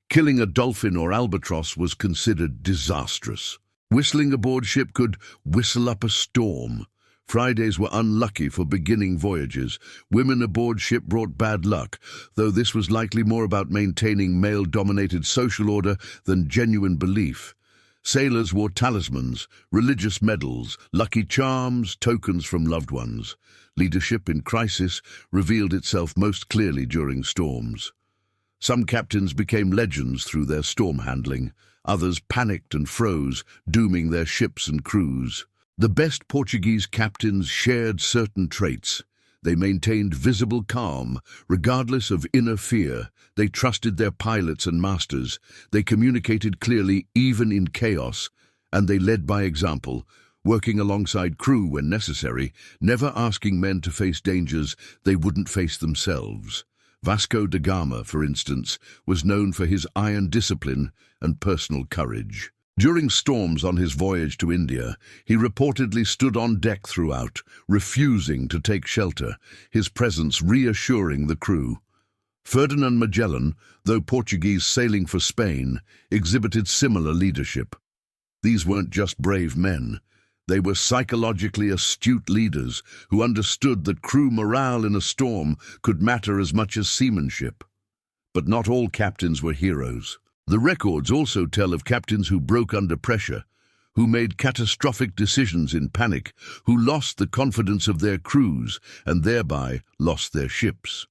Killing a dolphin or albatross was considered disastrous. Whistling aboard ship could whistle up a storm. Fridays were unlucky for beginning voyages. Women aboard ship brought bad luck, though this was likely more about maintaining male-dominated social order than genuine belief. Sailors wore talismans, religious medals, lucky charms, tokens from loved ones. Leadership in crisis revealed itself most clearly during storms. Some captains became legends through their storm handling. Others panicked and froze, dooming their ships and crews. The best Portuguese captains shared certain traits. They maintained visible calm, regardless of inner fear. They trusted their pilots and masters. They communicated clearly even in chaos. And they led by example, working alongside crew when necessary, never asking men to face dangers they wouldn't face themselves. Vasco da Gama, for instance, was known for his iron discipline and personal courage. During storms on his voyage to India, he reportedly stood on deck throughout, refusing to take shelter, his presence reassuring the crew. Ferdinand Magellan, though Portuguese sailing for Spain, exhibited similar leadership. These weren't just brave men. They were psychologically astute leaders who understood that crew morale in a storm could matter as much as seamanship. But not all captains were heroes. The records also tell of captains who broke under pressure, who made catastrophic decisions in panic, who lost the confidence of their crews and thereby lost their ships.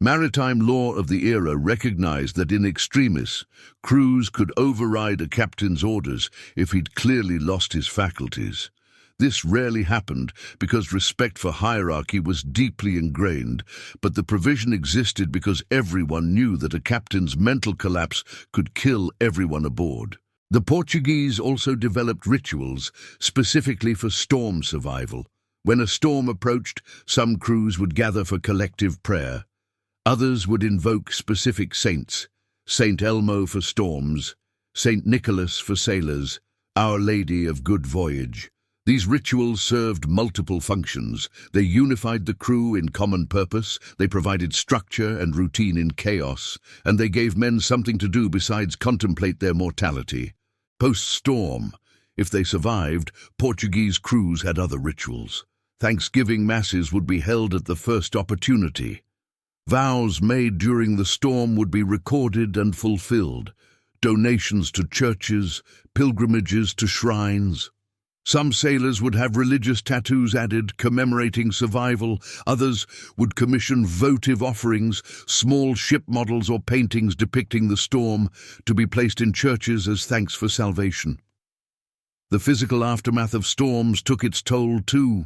Maritime law of the era recognized that in extremis, crews could override a captain's orders if he'd clearly lost his faculties. This rarely happened because respect for hierarchy was deeply ingrained, but the provision existed because everyone knew that a captain's mental collapse could kill everyone aboard. The Portuguese also developed rituals specifically for storm survival. When a storm approached, some crews would gather for collective prayer. Others would invoke specific saints, Saint Elmo for storms, Saint Nicholas for sailors, Our Lady of Good Voyage. These rituals served multiple functions. They unified the crew in common purpose, they provided structure and routine in chaos, and they gave men something to do besides contemplate their mortality. Post-storm, if they survived, Portuguese crews had other rituals. Thanksgiving masses would be held at the first opportunity. Vows made during the storm would be recorded and fulfilled. Donations to churches, pilgrimages to shrines. Some sailors would have religious tattoos added, commemorating survival. Others would commission votive offerings, small ship models or paintings depicting the storm, to be placed in churches as thanks for salvation. The physical aftermath of storms took its toll too.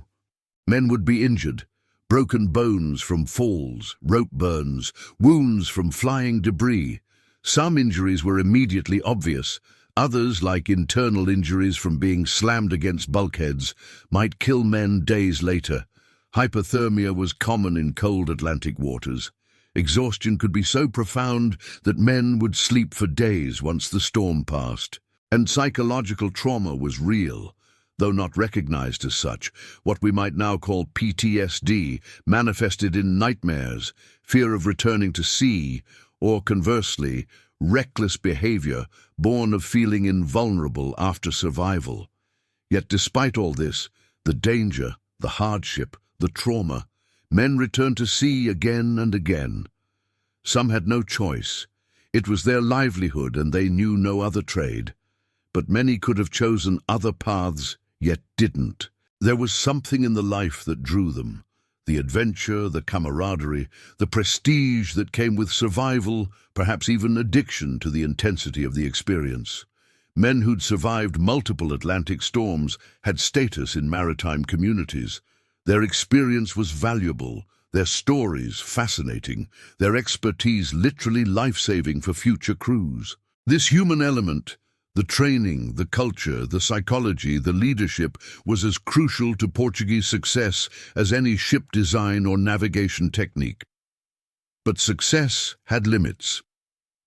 Men would be injured. Broken bones from falls, rope burns, wounds from flying debris. Some injuries were immediately obvious. Others, like internal injuries from being slammed against bulkheads, might kill men days later. Hypothermia was common in cold Atlantic waters. Exhaustion could be so profound that men would sleep for days once the storm passed. And psychological trauma was real. Though not recognized as such, what we might now call PTSD manifested in nightmares, fear of returning to sea, or conversely, reckless behavior born of feeling invulnerable after survival. Yet despite all this, the danger, the hardship, the trauma, men returned to sea again and again. Some had no choice. It was their livelihood and they knew no other trade. But many could have chosen other paths, yet didn't. There was something in the life that drew them. The adventure, the camaraderie, the prestige that came with survival, perhaps even addiction to the intensity of the experience. Men who'd survived multiple Atlantic storms had status in maritime communities. Their experience was valuable, their stories fascinating, their expertise literally life-saving for future crews. This human element, the training, the culture, the psychology, the leadership, was as crucial to Portuguese success as any ship design or navigation technique. But success had limits.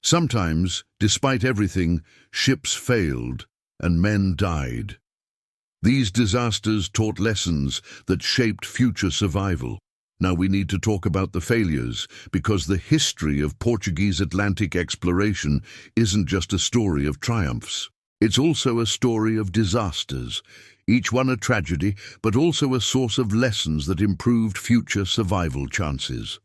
Sometimes, despite everything, ships failed and men died. These disasters taught lessons that shaped future survival. Now we need to talk about the failures, because the history of Portuguese Atlantic exploration isn't just a story of triumphs. It's also a story of disasters, each one a tragedy, but also a source of lessons that improved future survival chances.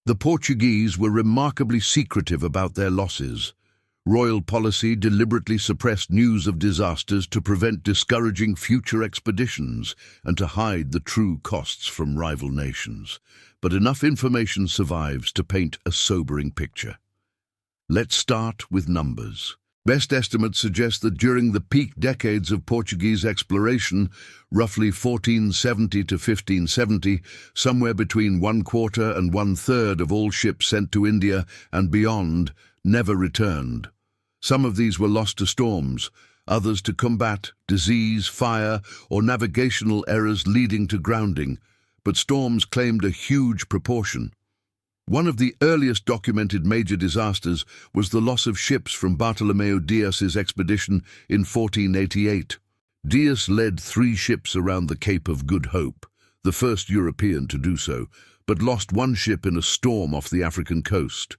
The Portuguese were remarkably secretive about their losses. Royal policy deliberately suppressed news of disasters to prevent discouraging future expeditions and to hide the true costs from rival nations. But enough information survives to paint a sobering picture. Let's start with numbers. Best estimates suggest that during the peak decades of Portuguese exploration, roughly 1470 to 1570, somewhere between 1/4 and 1/3 of all ships sent to India and beyond never returned. Some of these were lost to storms, others to combat, disease, fire, or navigational errors leading to grounding, but storms claimed a huge proportion. One of the earliest documented major disasters was the loss of ships from Bartolomeu Dias's expedition in 1488. Dias led 3 ships around the Cape of Good Hope, the first European to do so, but lost 1 ship in a storm off the African coast.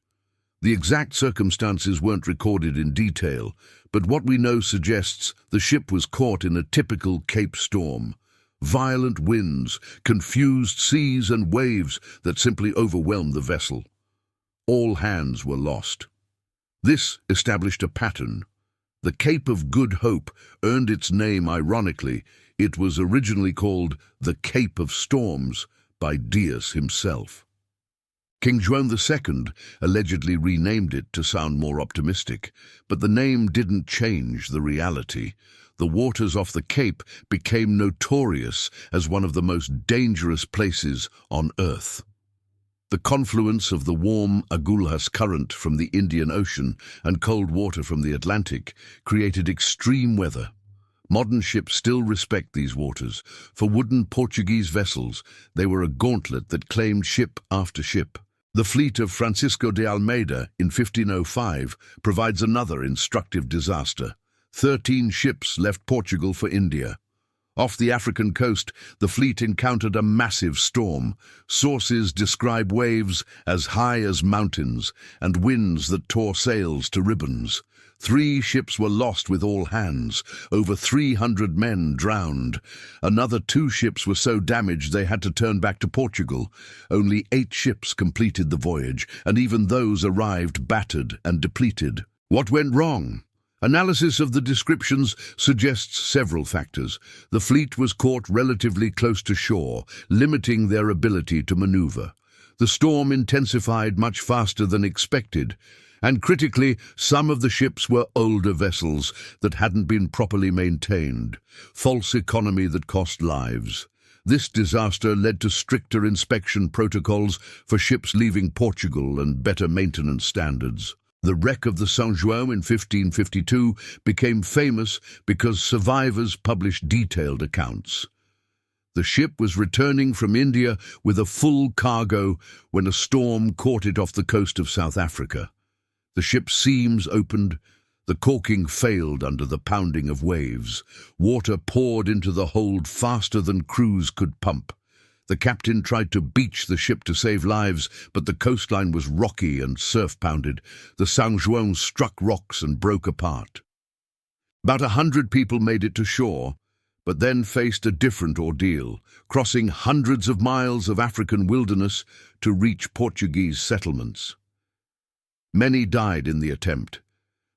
The exact circumstances weren't recorded in detail, but what we know suggests the ship was caught in a typical Cape storm. Violent winds, confused seas and waves that simply overwhelmed the vessel. All hands were lost. This established a pattern. The Cape of Good Hope earned its name ironically. It was originally called the Cape of Storms by Dias himself. King Juan II allegedly renamed it to sound more optimistic, but the name didn't change the reality. The waters off the Cape became notorious as one of the most dangerous places on Earth. The confluence of the warm Agulhas current from the Indian Ocean and cold water from the Atlantic created extreme weather. Modern ships still respect these waters. For wooden Portuguese vessels, they were a gauntlet that claimed ship after ship. The fleet of Francisco de Almeida in 1505 provides another instructive disaster. 13 ships left Portugal for India. Off the African coast, the fleet encountered a massive storm. Sources describe waves as high as mountains and winds that tore sails to ribbons. 3 ships were lost with all hands. Over 300 men drowned. Another 2 ships were so damaged they had to turn back to Portugal. Only 8 ships completed the voyage, and even those arrived battered and depleted. What went wrong? Analysis of the descriptions suggests several factors. The fleet was caught relatively close to shore, limiting their ability to maneuver. The storm intensified much faster than expected, and critically, some of the ships were older vessels that hadn't been properly maintained. False economy that cost lives. This disaster led to stricter inspection protocols for ships leaving Portugal and better maintenance standards. The wreck of the San Juan in 1552 became famous because survivors published detailed accounts. The ship was returning from India with a full cargo when a storm caught it off the coast of South Africa. The ship's seams opened, the caulking failed under the pounding of waves. Water poured into the hold faster than crews could pump. The captain tried to beach the ship to save lives, but the coastline was rocky and surf-pounded. The San Juan struck rocks and broke apart. About 100 people made it to shore, but then faced a different ordeal, crossing hundreds of miles of African wilderness to reach Portuguese settlements. Many died in the attempt.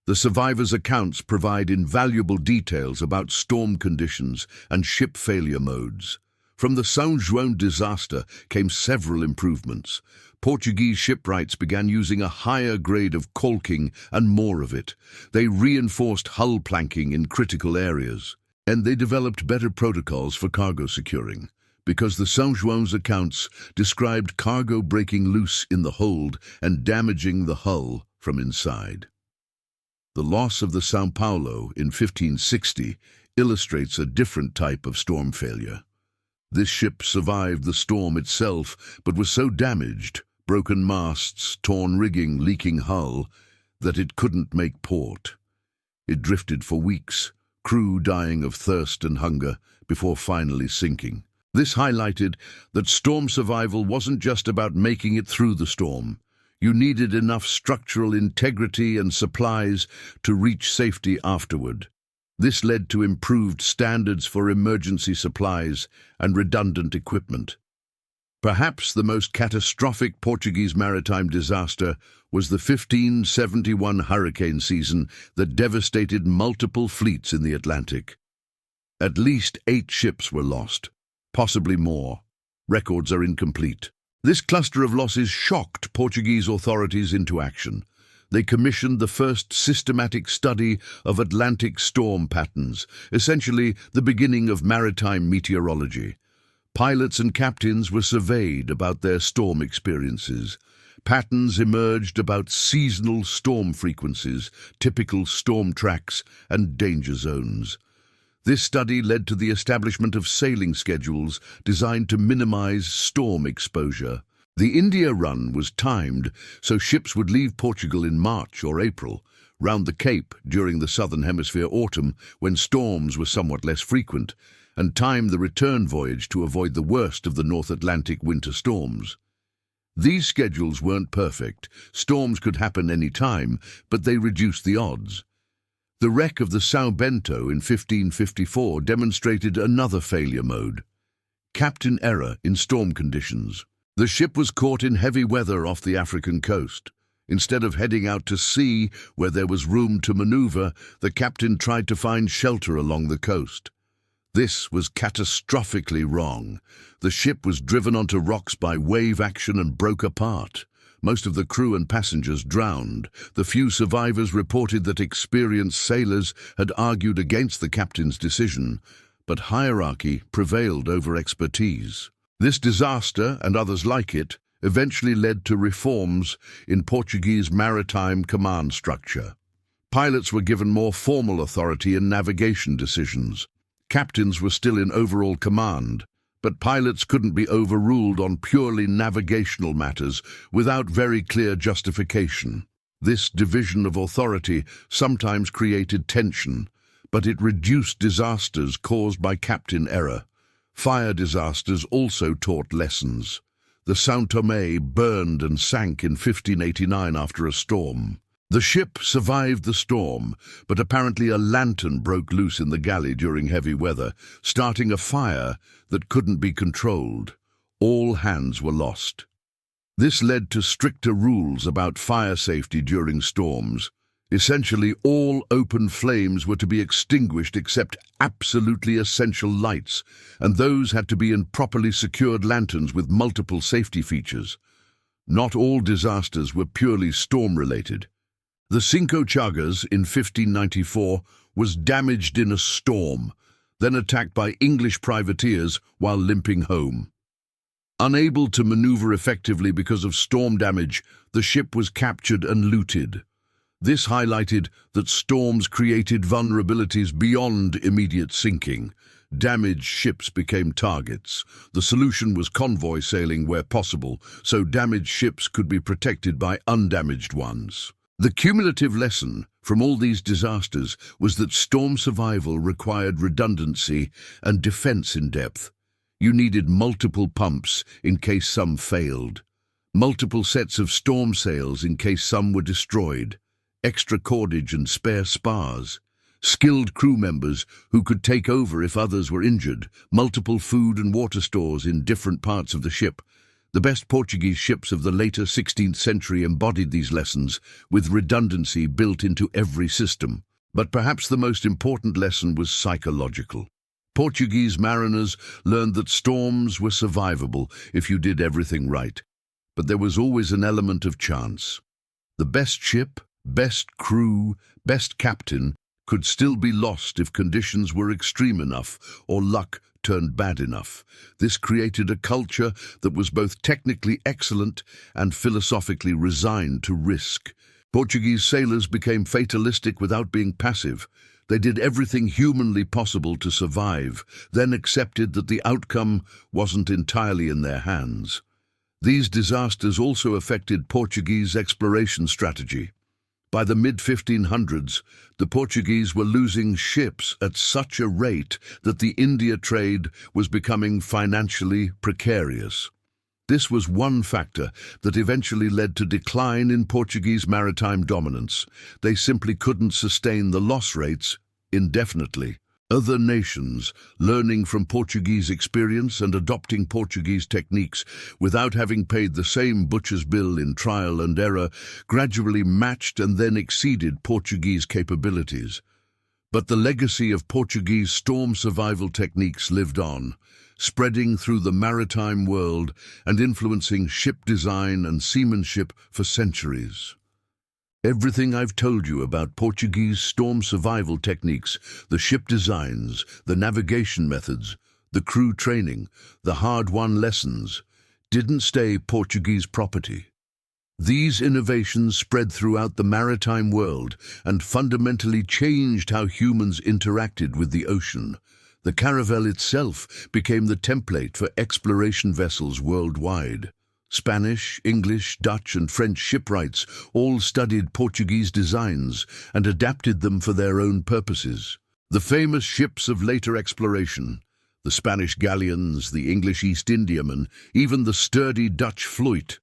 The survivors' accounts provide invaluable details about storm conditions and ship failure modes. From the San Juan disaster came several improvements. Portuguese shipwrights began using a higher grade of caulking and more of it. They reinforced hull planking in critical areas. And they developed better protocols for cargo securing, because the San Juan's accounts described cargo breaking loose in the hold and damaging the hull from inside. The loss of the São Paulo in 1560 illustrates a different type of storm failure. This ship survived the storm itself, but was so damaged, broken masts, torn rigging, leaking hull, that it couldn't make port. It drifted for weeks, crew dying of thirst and hunger before finally sinking. This highlighted that storm survival wasn't just about making it through the storm. You needed enough structural integrity and supplies to reach safety afterward. This led to improved standards for emergency supplies and redundant equipment. Perhaps the most catastrophic Portuguese maritime disaster was the 1571 hurricane season that devastated multiple fleets in the Atlantic. At least 8 ships were lost, possibly more. Records are incomplete. This cluster of losses shocked Portuguese authorities into action. They commissioned the first systematic study of Atlantic storm patterns, essentially the beginning of maritime meteorology. Pilots and captains were surveyed about their storm experiences. Patterns emerged about seasonal storm frequencies, typical storm tracks, and danger zones. This study led to the establishment of sailing schedules designed to minimize storm exposure. The India run was timed so ships would leave Portugal in March or April, round the Cape during the Southern Hemisphere autumn when storms were somewhat less frequent, and time the return voyage to avoid the worst of the North Atlantic winter storms. These schedules weren't perfect. Storms could happen any time, but they reduced the odds. The wreck of the São Bento in 1554 demonstrated another failure mode: captain error in storm conditions. The ship was caught in heavy weather off the African coast. Instead of heading out to sea where there was room to maneuver, the captain tried to find shelter along the coast. This was catastrophically wrong. The ship was driven onto rocks by wave action and broke apart. Most of the crew and passengers drowned. The few survivors reported that experienced sailors had argued against the captain's decision, but hierarchy prevailed over expertise. This disaster, and others like it, eventually led to reforms in Portuguese maritime command structure. Pilots were given more formal authority in navigation decisions. Captains were still in overall command, but pilots couldn't be overruled on purely navigational matters without very clear justification. This division of authority sometimes created tension, but it reduced disasters caused by captain error. Fire disasters also taught lessons. The São Tomé burned and sank in 1589 after a storm. The ship survived the storm, but apparently a lantern broke loose in the galley during heavy weather, starting a fire that couldn't be controlled. All hands were lost. This led to stricter rules about fire safety during storms. Essentially, all open flames were to be extinguished except absolutely essential lights, and those had to be in properly secured lanterns with multiple safety features. Not all disasters were purely storm-related. The Cinco Chagas in 1594 was damaged in a storm, then attacked by English privateers while limping home. Unable to maneuver effectively because of storm damage, the ship was captured and looted. This highlighted that storms created vulnerabilities beyond immediate sinking. Damaged ships became targets. The solution was convoy sailing where possible, so damaged ships could be protected by undamaged ones. The cumulative lesson from all these disasters was that storm survival required redundancy and defense in depth. You needed multiple pumps in case some failed, multiple sets of storm sails in case some were destroyed, extra cordage and spare spars, skilled crew members who could take over if others were injured, multiple food and water stores in different parts of the ship. The best Portuguese ships of the later 16th century embodied these lessons, with redundancy built into every system. But perhaps the most important lesson was psychological. Portuguese mariners learned that storms were survivable if you did everything right. But there was always an element of chance. The best ship, best crew, best captain could still be lost if conditions were extreme enough or luck turned bad enough. This created a culture that was both technically excellent and philosophically resigned to risk. Portuguese sailors became fatalistic without being passive. They did everything humanly possible to survive, then accepted that the outcome wasn't entirely in their hands. These disasters also affected Portuguese exploration strategy. By the mid-1500s, the Portuguese were losing ships at such a rate that the India trade was becoming financially precarious. This was one factor that eventually led to decline in Portuguese maritime dominance. They simply couldn't sustain the loss rates indefinitely. Other nations, learning from Portuguese experience and adopting Portuguese techniques without having paid the same butcher's bill in trial and error, gradually matched and then exceeded Portuguese capabilities. But the legacy of Portuguese storm survival techniques lived on, spreading through the maritime world and influencing ship design and seamanship for centuries. Everything I've told you about Portuguese storm survival techniques, the ship designs, the navigation methods, the crew training, the hard-won lessons, didn't stay Portuguese property. These innovations spread throughout the maritime world and fundamentally changed how humans interacted with the ocean. The caravel itself became the template for exploration vessels worldwide. Spanish, English, Dutch and French shipwrights all studied Portuguese designs and adapted them for their own purposes. The famous ships of later exploration, the Spanish galleons, the English East Indiaman, even the sturdy Dutch fluit,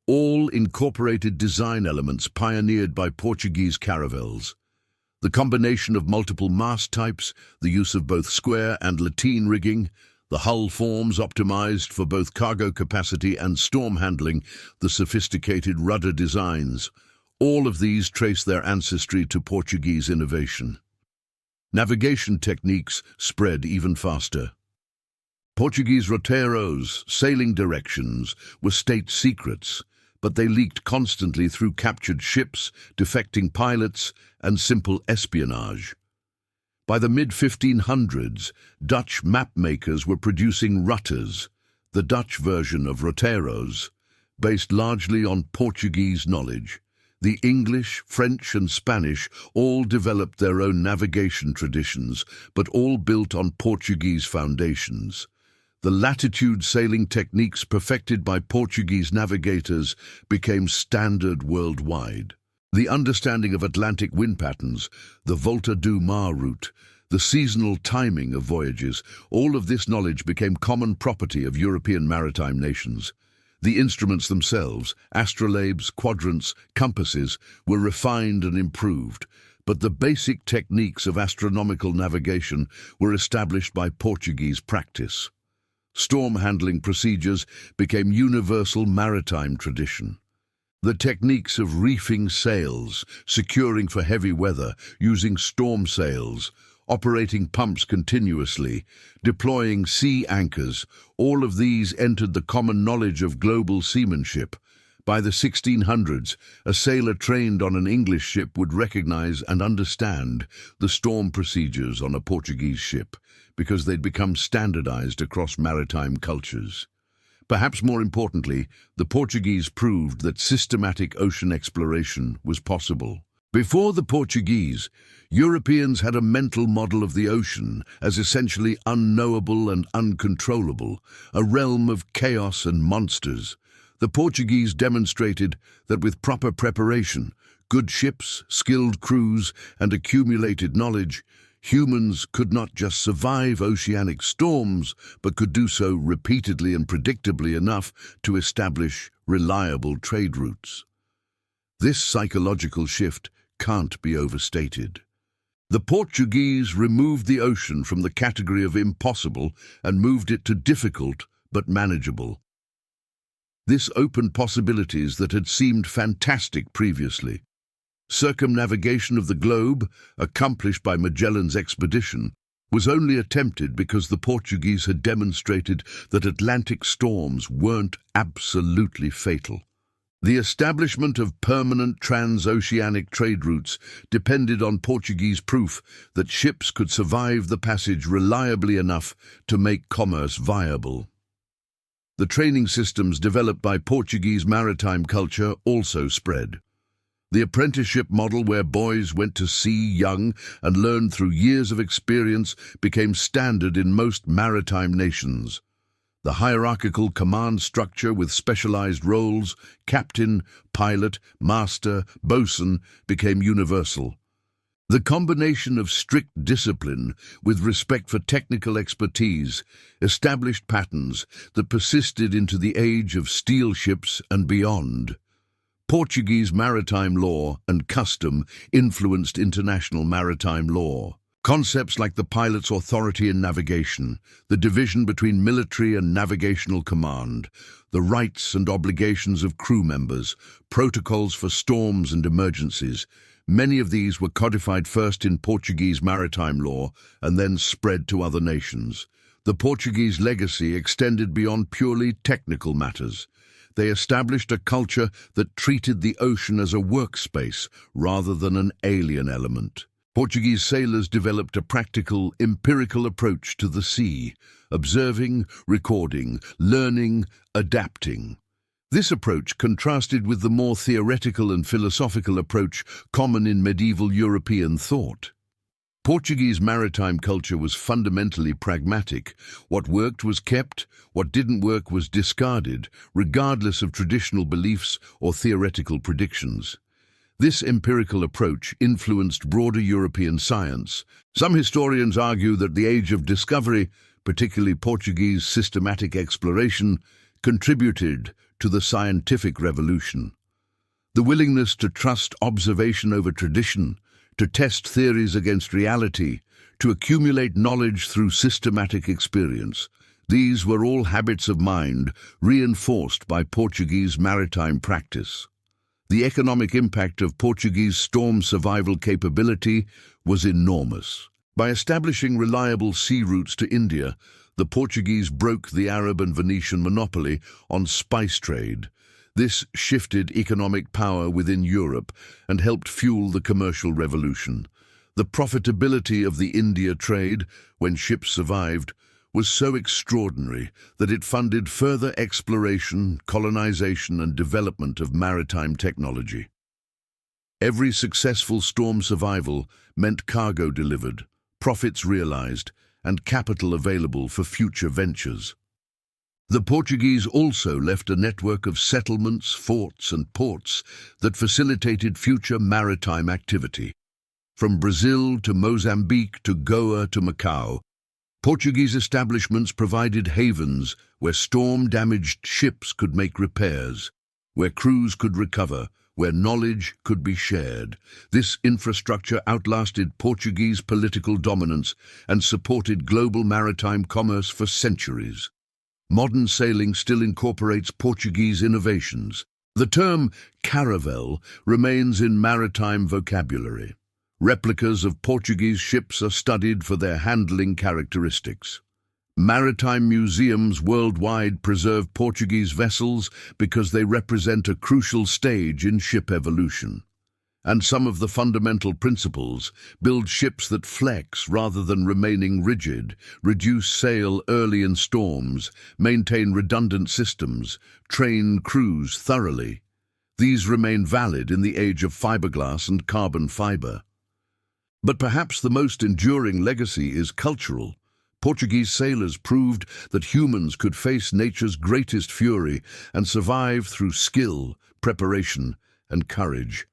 all incorporated design elements pioneered by Portuguese caravels. The combination of multiple mast types, the use of both square and lateen rigging, the hull forms optimized for both cargo capacity and storm handling, the sophisticated rudder designs, all of these trace their ancestry to Portuguese innovation. Navigation techniques spread even faster. Portuguese roteiros, sailing directions, were state secrets, but they leaked constantly through captured ships, defecting pilots, and simple espionage. By the mid-1500s, Dutch mapmakers were producing rutters, the Dutch version of roteiros, based largely on Portuguese knowledge. The English, French and Spanish all developed their own navigation traditions, but all built on Portuguese foundations. The latitude sailing techniques perfected by Portuguese navigators became standard worldwide. The understanding of Atlantic wind patterns, the Volta do Mar route, the seasonal timing of voyages, all of this knowledge became common property of European maritime nations. The instruments themselves, astrolabes, quadrants, compasses, were refined and improved, but the basic techniques of astronomical navigation were established by Portuguese practice. Storm handling procedures became universal maritime tradition. The techniques of reefing sails, securing for heavy weather, using storm sails, operating pumps continuously, deploying sea anchors, all of these entered the common knowledge of global seamanship. By the 1600s, a sailor trained on an English ship would recognize and understand the storm procedures on a Portuguese ship, because they'd become standardized across maritime cultures. Perhaps more importantly, the Portuguese proved that systematic ocean exploration was possible. Before the Portuguese, Europeans had a mental model of the ocean as essentially unknowable and uncontrollable, a realm of chaos and monsters. The Portuguese demonstrated that with proper preparation, good ships, skilled crews, and accumulated knowledge, humans could not just survive oceanic storms, but could do so repeatedly and predictably enough to establish reliable trade routes. This psychological shift can't be overstated. The Portuguese removed the ocean from the category of impossible and moved it to difficult but manageable. This opened possibilities that had seemed fantastic previously. Circumnavigation of the globe, accomplished by Magellan's expedition, was only attempted because the Portuguese had demonstrated that Atlantic storms weren't absolutely fatal. The establishment of permanent transoceanic trade routes depended on Portuguese proof that ships could survive the passage reliably enough to make commerce viable. The training systems developed by Portuguese maritime culture also spread. The apprenticeship model, where boys went to sea young and learned through years of experience, became standard in most maritime nations. The hierarchical command structure with specialized roles, captain, pilot, master, bosun, became universal. The combination of strict discipline with respect for technical expertise established patterns that persisted into the age of steel ships and beyond. Portuguese maritime law and custom influenced international maritime law. Concepts like the pilot's authority in navigation, the division between military and navigational command, the rights and obligations of crew members, protocols for storms and emergencies, many of these were codified first in Portuguese maritime law and then spread to other nations. The Portuguese legacy extended beyond purely technical matters. They established a culture that treated the ocean as a workspace rather than an alien element. Portuguese sailors developed a practical, empirical approach to the sea, observing, recording, learning, adapting. This approach contrasted with the more theoretical and philosophical approach common in medieval European thought. Portuguese maritime culture was fundamentally pragmatic. What worked was kept, what didn't work was discarded, regardless of traditional beliefs or theoretical predictions. This empirical approach influenced broader European science. Some historians argue that the age of discovery, particularly Portuguese systematic exploration, contributed to the scientific revolution. The willingness to trust observation over tradition, to test theories against reality, to accumulate knowledge through systematic experience. These were all habits of mind reinforced by Portuguese maritime practice. The economic impact of Portuguese storm survival capability was enormous. By establishing reliable sea routes to India, the Portuguese broke the Arab and Venetian monopoly on spice trade. This shifted economic power within Europe and helped fuel the commercial revolution. The profitability of the India trade, when ships survived, was so extraordinary that it funded further exploration, colonization, and development of maritime technology. Every successful storm survival meant cargo delivered, profits realized, and capital available for future ventures. The Portuguese also left a network of settlements, forts, and ports that facilitated future maritime activity. From Brazil to Mozambique to Goa to Macau, Portuguese establishments provided havens where storm-damaged ships could make repairs, where crews could recover, where knowledge could be shared. This infrastructure outlasted Portuguese political dominance and supported global maritime commerce for centuries. Modern sailing still incorporates Portuguese innovations. The term caravel remains in maritime vocabulary. Replicas of Portuguese ships are studied for their handling characteristics. Maritime museums worldwide preserve Portuguese vessels because they represent a crucial stage in ship evolution. And some of the fundamental principles: build ships that flex rather than remaining rigid, reduce sail early in storms, maintain redundant systems, train crews thoroughly. These remain valid in the age of fiberglass and carbon fiber. But perhaps the most enduring legacy is cultural. Portuguese sailors proved that humans could face nature's greatest fury and survive through skill, preparation, and courage.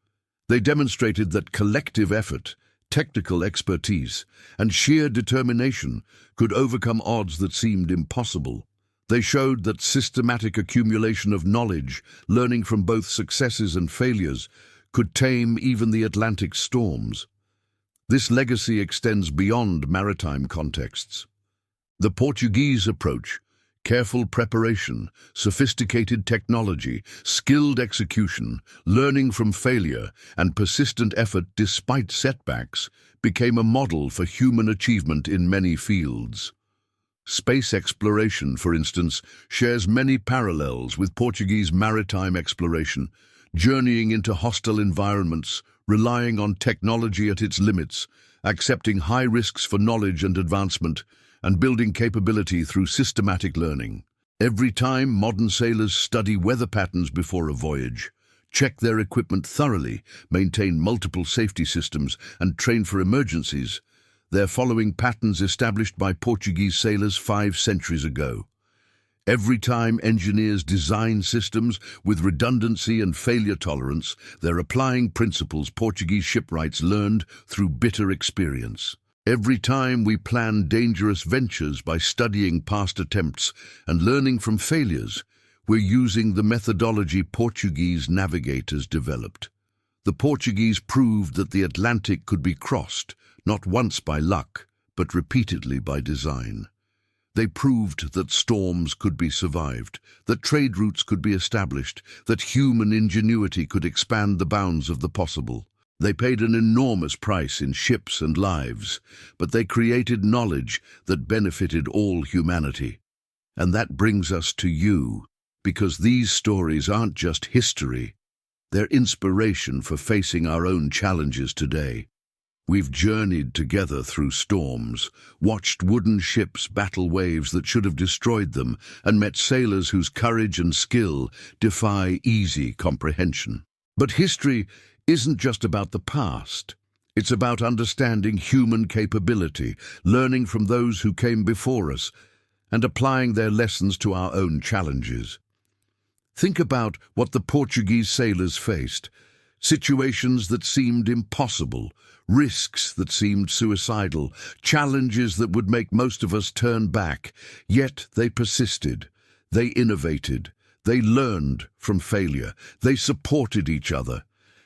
They demonstrated that collective effort, technical expertise, and sheer determination could overcome odds that seemed impossible. They showed that systematic accumulation of knowledge, learning from both successes and failures, could tame even the Atlantic storms. This legacy extends beyond maritime contexts. The Portuguese approach, careful preparation, sophisticated technology, skilled execution, learning from failure, and persistent effort despite setbacks, became a model for human achievement in many fields. Space exploration, for instance, shares many parallels with Portuguese maritime exploration, journeying into hostile environments, relying on technology at its limits, accepting high risks for knowledge and advancement, and building capability through systematic learning. Every time modern sailors study weather patterns before a voyage, check their equipment thoroughly, maintain multiple safety systems, and train for emergencies, they're following patterns established by Portuguese sailors 5 centuries ago. Every time engineers design systems with redundancy and failure tolerance, they're applying principles Portuguese shipwrights learned through bitter experience. Every time we plan dangerous ventures by studying past attempts and learning from failures, we're using the methodology Portuguese navigators developed. The Portuguese proved that the Atlantic could be crossed, not once by luck, but repeatedly by design. They proved that storms could be survived, that trade routes could be established, that human ingenuity could expand the bounds of the possible. They paid an enormous price in ships and lives, but they created knowledge that benefited all humanity. And that brings us to you, because these stories aren't just history, they're inspiration for facing our own challenges today. We've journeyed together through storms, watched wooden ships battle waves that should have destroyed them, and met sailors whose courage and skill defy easy comprehension. But history isn't just about the past. It's about understanding human capability, learning from those who came before us, and applying their lessons to our own challenges. Think about what the Portuguese sailors faced. Situations that seemed impossible, risks that seemed suicidal, challenges that would make most of us turn back. Yet they persisted, they innovated, they learned from failure, they supported each other,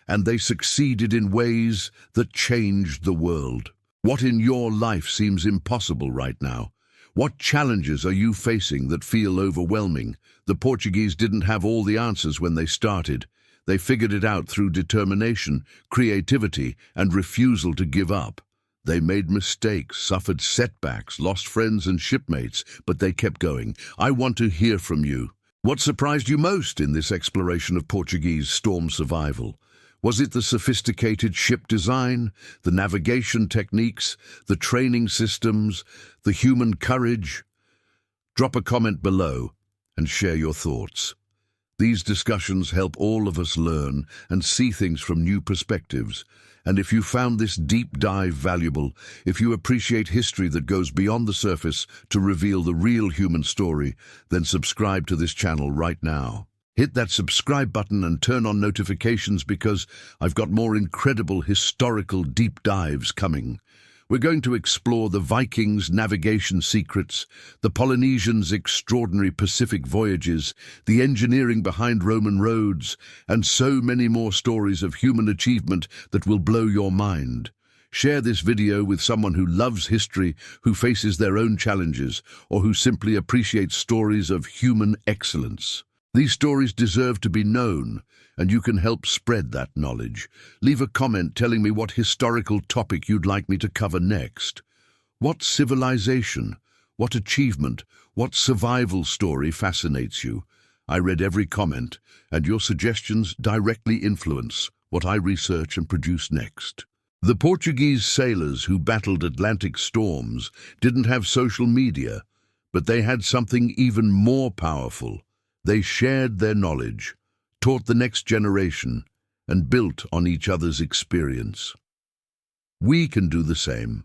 and they succeeded in ways that changed the world. What in your life seems impossible right now? What challenges are you facing that feel overwhelming? The Portuguese didn't have all the answers when they started. They figured it out through determination, creativity, and refusal to give up. They made mistakes, suffered setbacks, lost friends and shipmates, but they kept going. I want to hear from you. What surprised you most in this exploration of Portuguese storm survival? Was it the sophisticated ship design, the navigation techniques, the training systems, the human courage? Drop a comment below and share your thoughts. These discussions help all of us learn and see things from new perspectives. And if you found this deep dive valuable, if you appreciate history that goes beyond the surface to reveal the real human story, then subscribe to this channel right now. Hit that subscribe button and turn on notifications because I've got more incredible historical deep dives coming. We're going to explore the Vikings' navigation secrets, the Polynesians' extraordinary Pacific voyages, the engineering behind Roman roads, and so many more stories of human achievement that will blow your mind. Share this video with someone who loves history, who faces their own challenges, or who simply appreciates stories of human excellence. These stories deserve to be known, and you can help spread that knowledge. Leave a comment telling me what historical topic you'd like me to cover next. What civilization, what achievement, what survival story fascinates you? I read every comment, and your suggestions directly influence what I research and produce next. The Portuguese sailors who battled Atlantic storms didn't have social media, but they had something even more powerful. They shared their knowledge, taught the next generation, and built on each other's experience. We can do the same.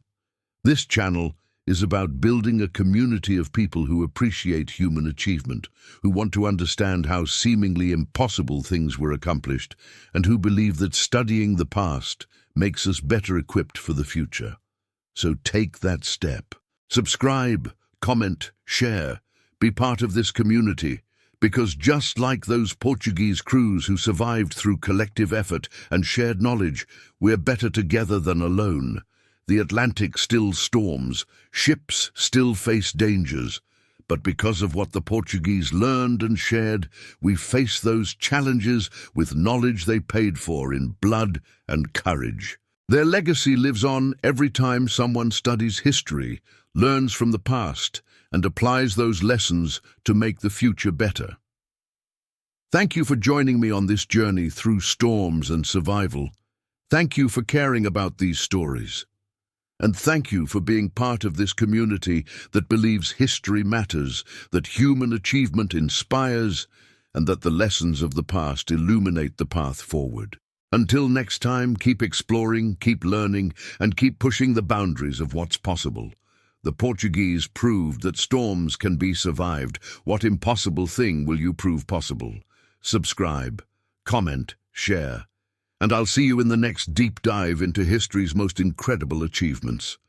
This channel is about building a community of people who appreciate human achievement, who want to understand how seemingly impossible things were accomplished, and who believe that studying the past makes us better equipped for the future. So take that step. Subscribe, comment, share. Be part of this community, because just like those Portuguese crews who survived through collective effort and shared knowledge, we're better together than alone. The Atlantic still storms, ships still face dangers, but because of what the Portuguese learned and shared, we face those challenges with knowledge they paid for in blood and courage. Their legacy lives on every time someone studies history, learns from the past, and applies those lessons to make the future better. Thank you for joining me on this journey through storms and survival. Thank you for caring about these stories. And thank you for being part of this community that believes history matters, that human achievement inspires, and that the lessons of the past illuminate the path forward. Until next time, keep exploring, keep learning, and keep pushing the boundaries of what's possible. The Portuguese proved that storms can be survived. What impossible thing will you prove possible? Subscribe, comment, share. And I'll see you in the next deep dive into history's most incredible achievements.